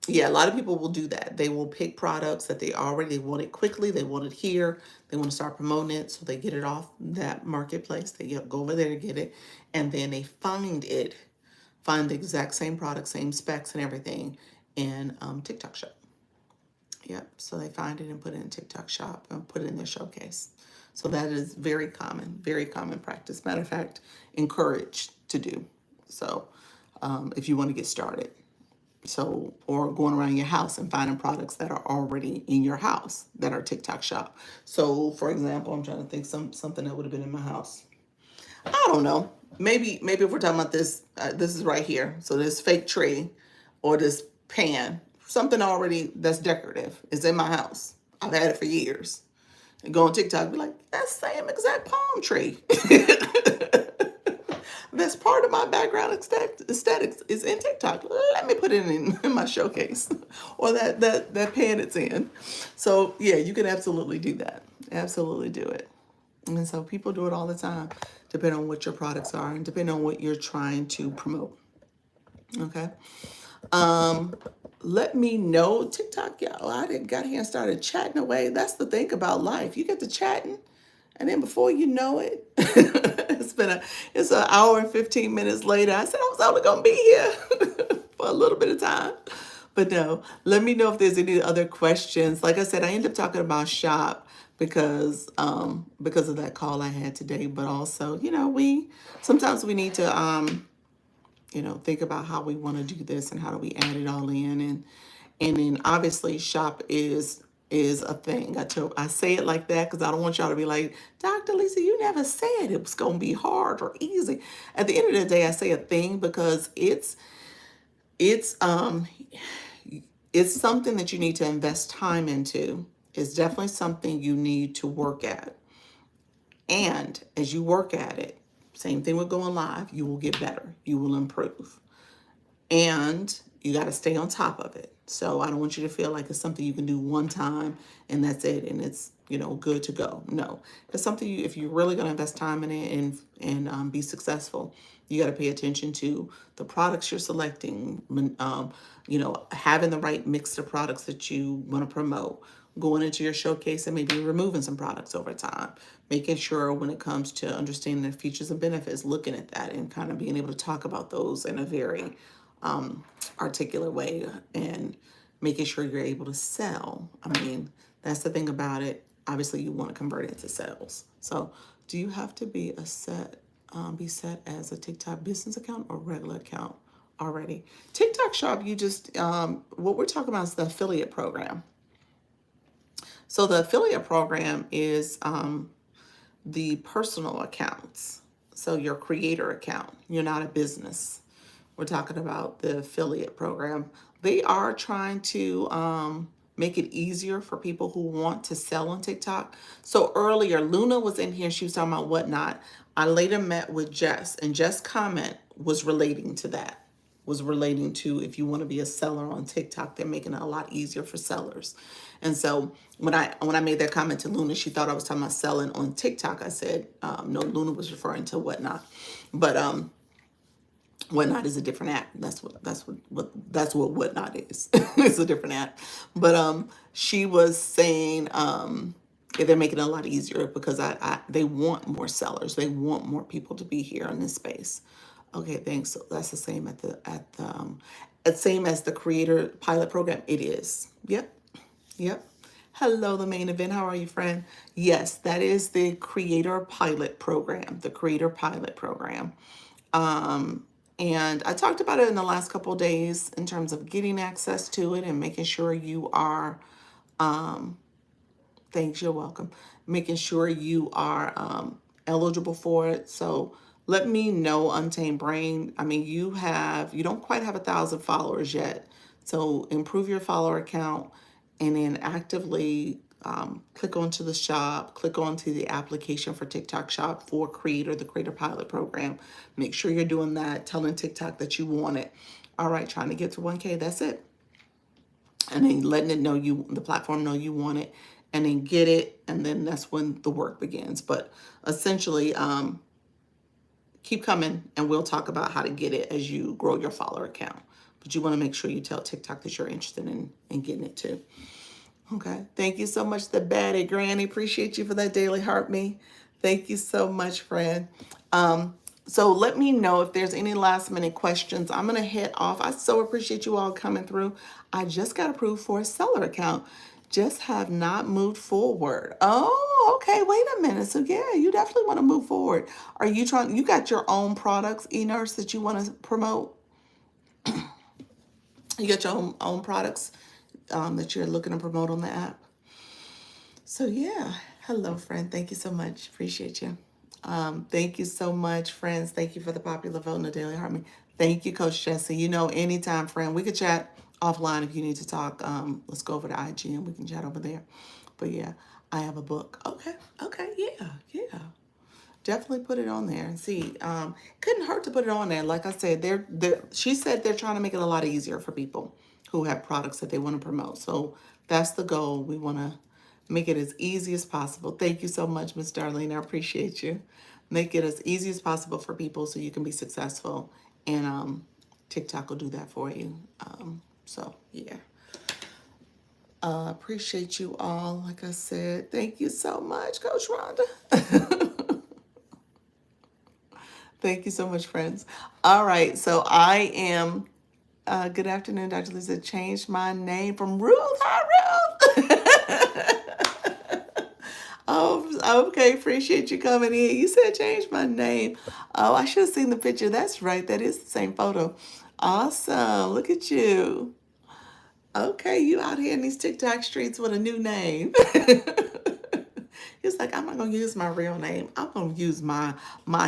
yeah, a lot of people will do that. They will pick products that they want it quickly, they want it here, they want to start promoting it, so they get it off that marketplace. They go over there to get it, and then they find the exact same product, same specs and everything in TikTok shop. Yep. So they find it and put it in TikTok shop and put it in their showcase. So that is very common practice. Matter of fact, encouraged to do. So if you want to get started. So, or going around your house and finding products that are already in your house that are TikTok shop. So for example, I'm trying to think something that would have been in my house. I don't know. Maybe if we're talking about this, this is right here. So this fake tree or this pan, something already that's decorative is in my house. I've had it for years. And go on TikTok, be like, that's the same exact palm tree. That's part of my background aesthetics is in TikTok. Let me put it in my showcase, or that pan it's in. So yeah, you can absolutely do that. Absolutely do it. And so people do it all the time, depending on what your products are and depending on what you're trying to promote. Okay. Let me know. TikTok, y'all, I didn't got here and started chatting away. That's the thing about life. You get to chatting, and then before you know it, it's an hour and 15 minutes later. I said I was only gonna be here for a little bit of time. But no, let me know if there's any other questions. Like I said, I ended up talking about shop because of that call I had today. But also, you know, sometimes we need to you know, think about how we want to do this and how do we add it all in, and then obviously shop is a thing. I say it like that because I don't want y'all to be like, Dr. Lisa, you never said it was gonna be hard or easy. At the end of the day, I say a thing because it's it's something that you need to invest time into. It's definitely something you need to work at. And as you work at it, same thing with going live, you will get better, you will improve. And you got to stay on top of it. So I don't want you to feel like it's something you can do one time and that's it and it's, you know, good to go. No, it's something if you're really going to invest time in it and be successful, you got to pay attention to the products you're selecting, you know, having the right mix of products that you want to promote, going into your showcase and maybe removing some products over time, making sure when it comes to understanding the features and benefits, looking at that and kind of being able to talk about those in a very articulate way and making sure you're able to sell. I mean, that's the thing about it. obviously you want to convert it to sales. So do you have to be be set as a TikTok business account or regular account already? TikTok shop, you just, what we're talking about is the affiliate program. So the affiliate program is the personal accounts. So your creator account, you're not a business. We're talking about the affiliate program. They are trying to make it easier for people who want to sell on TikTok. So earlier, Luna was in here. She was talking about whatnot. I later met with Jess, and Jess' comment was relating to that. Was relating to if you want to be a seller on TikTok, they're making it a lot easier for sellers. And so when I made that comment to Luna, she thought I was talking about selling on TikTok. I said no. Luna was referring to whatnot, but Whatnot is a different app. That's what Whatnot is. It's a different app. But she was saying they're making it a lot easier because they want more sellers. They want more people to be here in this space. Okay, thanks. So that's the same at the same as the creator pilot program. It is. Yep. Yep. Hello, the main event. How are you, friend? Yes, that is the creator pilot program. The creator pilot program. And I talked about it in the last couple of days in terms of getting access to it and making sure you are, thanks, you're welcome, making sure you are eligible for it. So let me know, Untamed Brain. I mean, you don't quite have 1,000 followers yet. So improve your follower count and then actively click onto the shop, click onto the application for TikTok shop for the creator pilot program. Make sure you're doing that, telling TikTok that you want it. All right, trying to get to 1K, that's it. And then letting it know the platform know you want it, and then get it. And then that's when the work begins. But essentially, keep coming and we'll talk about how to get it as you grow your follower account. But you want to make sure you tell TikTok that you're interested in getting it too. Okay. Thank you so much, the baddie granny. Appreciate you for that daily heart me. Thank you so much, friend. So let me know if there's any last minute questions. I'm going to head off. I so appreciate you all coming through. I just got approved for a seller account. Just have not moved forward. Oh, okay. Wait a minute. So yeah, you definitely want to move forward. Are you you got your own products, eNurse, that you want to promote? You got your own products that you're looking to promote on the app. So yeah, hello, friend. Thank you so much. Appreciate you. Thank you so much, friends. Thank you for the popular vote in the Daily Harmony. Thank you, Coach Jesse. You know, anytime, friend. We could chat offline if you need to talk. Let's go over to IG and we can chat over there. But yeah, I have a book. Okay, yeah. Definitely put it on there and see. Couldn't hurt to put it on there. Like I said, she said they're trying to make it a lot easier for people who have products that they want to promote. So that's the goal. We want to make it as easy as possible. Thank you so much, Miss Darlene. I appreciate you. Make it as easy as possible for people so you can be successful. And TikTok will do that for you. So yeah. Appreciate you all. Like I said, thank you so much, Coach Rhonda. Thank you so much, friends. All right, so I am, good afternoon, Dr. Lisa, changed my name from Ruth. Hi, Ruth. Oh, okay, appreciate you coming in. You said change my name. Oh, I should have seen the picture. That's right, that is the same photo. Awesome, look at you. Okay, you out here in these TikTok streets with a new name. He's like, I'm not gonna use my real name. I'm gonna use my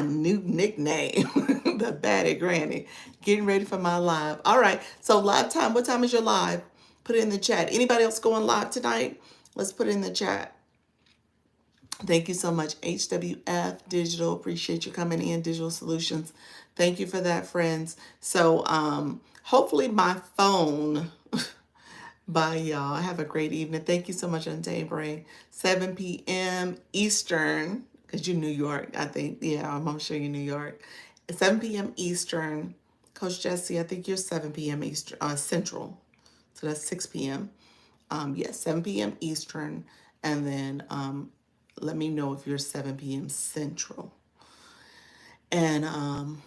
new nickname, the baddie granny. Getting ready for my live. All right, so live time. What time is your live? Put it in the chat. Anybody else going live tonight? Let's put it in the chat. Thank you so much, HWF Digital. Appreciate you coming in, Digital Solutions. Thank you for that, friends. So hopefully my phone. Bye, y'all. Have a great evening. Thank you so much, Untamed Brain. 7 p.m. Eastern, because you're New York, I think. Yeah, I'm sure you're New York. 7 p.m. Eastern. Coach Jesse, I think you're 7 p.m. Eastern, Central. So that's 6 p.m. Yes, 7 p.m. Eastern. And then let me know if you're 7 p.m. Central. And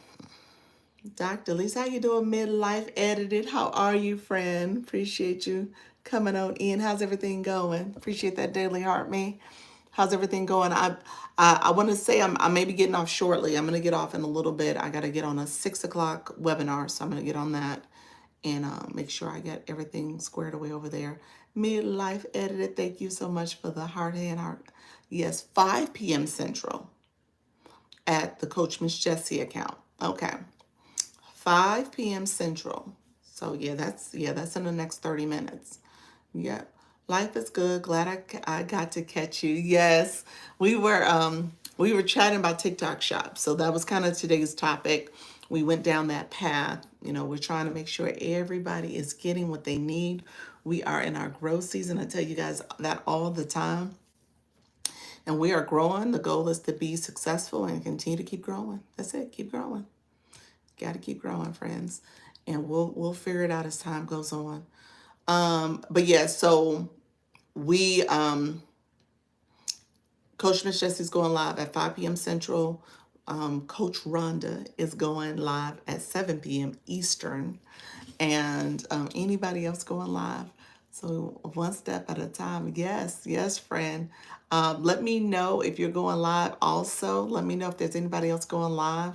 Dr. Lisa, how you doing? Midlife Edited. How are you, friend? Appreciate you coming on in. How's everything going? Appreciate that daily heart, me. How's everything going? I want to say I may be getting off shortly. I'm going to get off in a little bit. I got to get on a 6 o'clock webinar, so I'm going to get on that and make sure I get everything squared away over there. Midlife Edited, thank you so much for the heart and heart. Yes, 5 p.m. Central at the Coach Miss Jessie account. Okay, 5 p.m. Central. So that's in the next 30 minutes. Yeah. Life is good. Glad I got to catch you. Yes. We were chatting about TikTok shop. So that was kind of today's topic. We went down that path. You know, we're trying to make sure everybody is getting what they need. We are in our growth season. I tell you guys that all the time. And we are growing. The goal is to be successful and continue to keep growing. That's it. Keep growing. Got to keep growing, friends. And we'll figure it out as time goes on. But yeah, so we Coach Miss Jessie's going live at 5 p.m. Central. Coach Rhonda is going live at 7 p.m. Eastern. And anybody else going live? So one step at a time. Yes, friend. Let me know if you're going live also. Let me know if there's anybody else going live.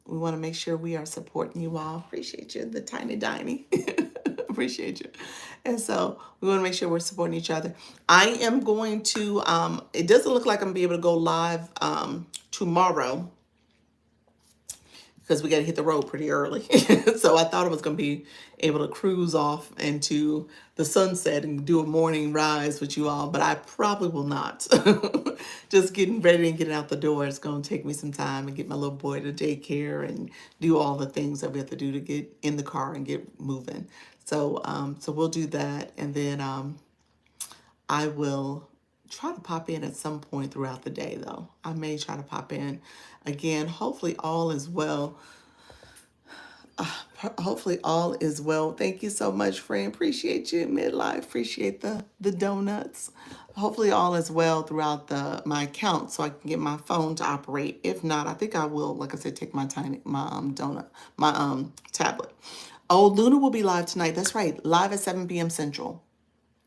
We want to make sure we are supporting you all. Appreciate you, the tiny Diney. Appreciate you. And so we want to make sure we're supporting each other. I am going to, it doesn't look like I'm going to be able to go live tomorrow because we got to hit the road pretty early. So I thought I was going to be able to cruise off into the sunset and do a morning rise with you all, but I probably will not. Just getting ready and getting out the door is going to take me some time and get my little boy to daycare and do all the things that we have to do to get in the car and get moving. So, so we'll do that. And then I will try to pop in at some point throughout the day, though. I may try to pop in again. Hopefully all is well. Hopefully all is well. Thank you so much, friend. Appreciate you, Midlife. Appreciate the donuts. Hopefully all is well throughout my account so I can get my phone to operate. If not, I think I will, like I said, take my tablet. Oh, Luna will be live tonight. That's right. Live at 7 p.m. Central.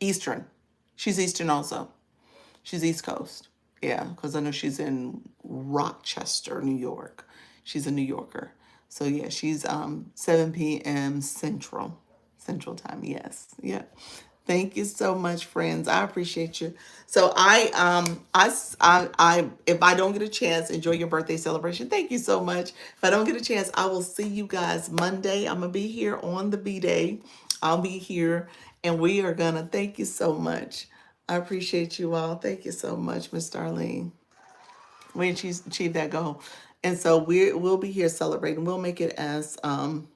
Eastern. She's Eastern also. She's East Coast. Yeah, because I know she's in Rochester, New York. She's a New Yorker. So yeah, she's 7 p.m. Central time. Yes. Yeah. Thank you so much, friends. I appreciate you. So I if I don't get a chance, enjoy your birthday celebration. Thank you so much. If I don't get a chance, I will see you guys Monday. I'm gonna be here on the B-Day. I'll be here and we are gonna thank you so much. I appreciate you all. Thank you so much, Miss Darlene. We achieved that goal. And so we'll be here celebrating. We'll make it as fun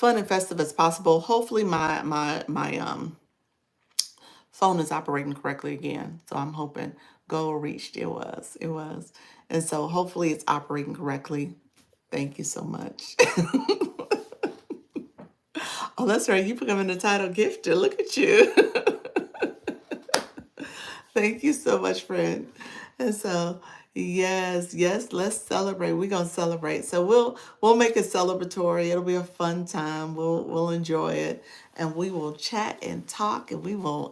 and festive as possible. Hopefully my phone is operating correctly again. So I'm hoping goal reached. It was. And so hopefully it's operating correctly. Thank you so much. Oh, that's right. You becoming the title gifter. Look at you. Thank you so much, friend. And so, yes, let's celebrate. We're gonna celebrate. So we'll make it celebratory. It'll be a fun time. We'll enjoy it, and we will chat and talk, and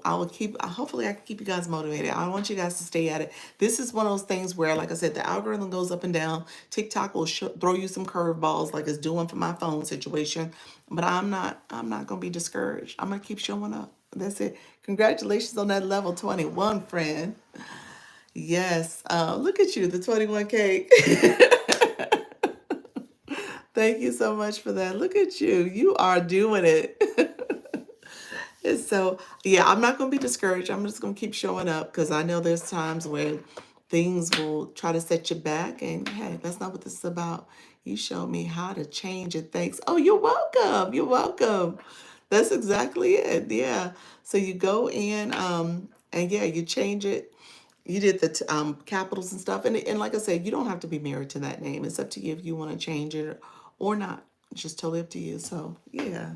I will keep. Hopefully, I can keep you guys motivated. I want you guys to stay at it. This is one of those things where, like I said, the algorithm goes up and down. TikTok will throw you some curveballs, like it's doing for my phone situation. But I'm not gonna be discouraged. I'm gonna keep showing up. That's it. Congratulations on that level 21, friend. Yes. Look at you, the 21 cake. Thank you so much for that. Look at you. You are doing it. And so, yeah, I'm not going to be discouraged. I'm just going to keep showing up because I know there's times when things will try to set you back. And hey, that's not what this is about. You showed me how to change it. Thanks. Oh, you're welcome. You're welcome. That's exactly it. Yeah. So you go in and yeah, you change it. You did the capitals and stuff. And like I said, you don't have to be married to that name. It's up to you if you want to change it or not. It's just totally up to you. So, yeah.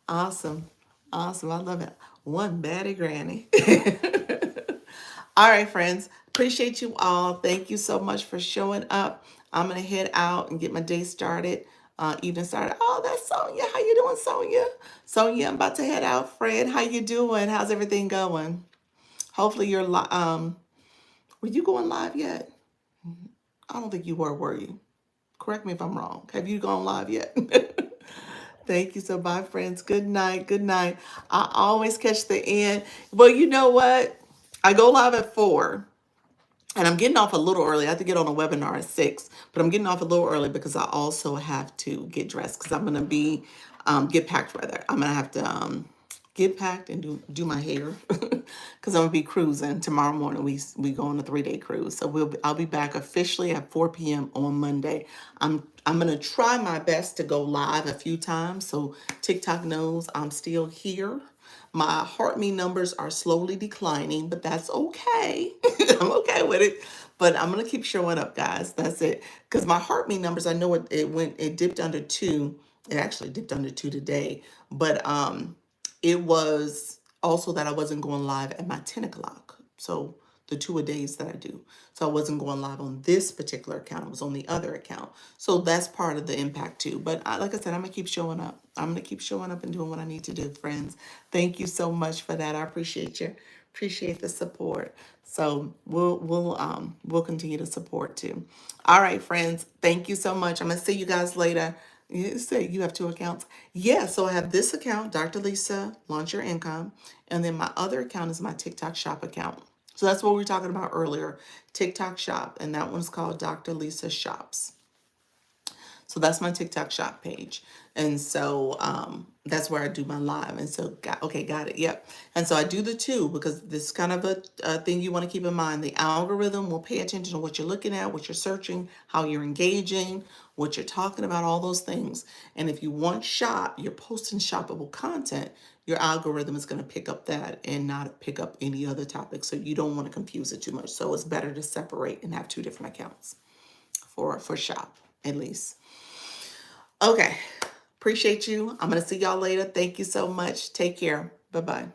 Awesome. Awesome. I love it. One baddie granny. All right, friends. Appreciate you all. Thank you so much for showing up. I'm going to head out and get my day started. Evening started. Oh, that's Sonia. How you doing, Sonia? Sonia, I'm about to head out. Fred, how you doing? How's everything going? Hopefully you're Were you going live yet? I don't think you were you? Correct me if I'm wrong. Have you gone live yet? Thank you. So bye, friends. Good night. Good night. I always catch the end. Well, you know what? I go live at 4. And I'm getting off a little early. I have to get on a webinar at 6, but I'm getting off a little early because I also have to get dressed because I'm going to be, get packed rather. I'm going to have to get packed and do my hair because I'm going to be cruising tomorrow morning. We go on a 3-day cruise. So I'll be back officially at 4 p.m. on Monday. I'm going to try my best to go live a few times so TikTok knows I'm still here. My heart me numbers are slowly declining, but that's okay. I'm okay with it. But I'm gonna keep showing up, guys. That's it. Because my heart me numbers, I know it dipped under 2. It actually dipped under 2 today. But it was also that I wasn't going live at my 10 o'clock. So the 2-a-days that I do. So I wasn't going live on this particular account. It was on the other account. So that's part of the impact too. But like I said, I'm going to keep showing up. I'm going to keep showing up and doing what I need to do, friends. Thank you so much for that. I appreciate you. Appreciate the support. So we'll continue to support too. All right, friends. Thank you so much. I'm going to see you guys later. You say you have 2 accounts. Yeah, so I have this account, Dr. Lisa, Launch Your Income. And then my other account is my TikTok shop account. So that's what we were talking about earlier, TikTok shop. And that one's called Dr. Lisa Shops. So that's my TikTok shop page. And so that's where I do my live. And so, okay, got it. Yep. And so I do the 2 because this is kind of a thing you want to keep in mind. The algorithm will pay attention to what you're looking at, what you're searching, how you're engaging, what you're talking about, all those things. And if you want you're posting shoppable content, your algorithm is going to pick up that and not pick up any other topic. So you don't want to confuse it too much. So it's better to separate and have 2 different accounts for shop, at least. Okay. Appreciate you. I'm going to see y'all later. Thank you so much. Take care. Bye-bye.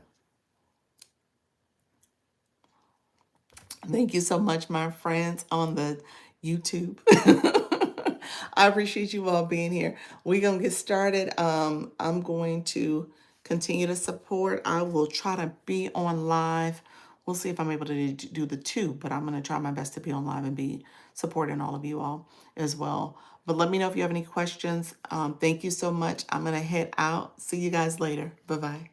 Thank you so much, my friends on the YouTube. I appreciate you all being here. We're going to get started. I'm going to continue to support. I will try to be on live. We'll see if I'm able to do the 2, but I'm going to try my best to be on live and be supporting all of you all as well. But let me know if you have any questions. Thank you so much. I'm going to head out. See you guys later. Bye-bye.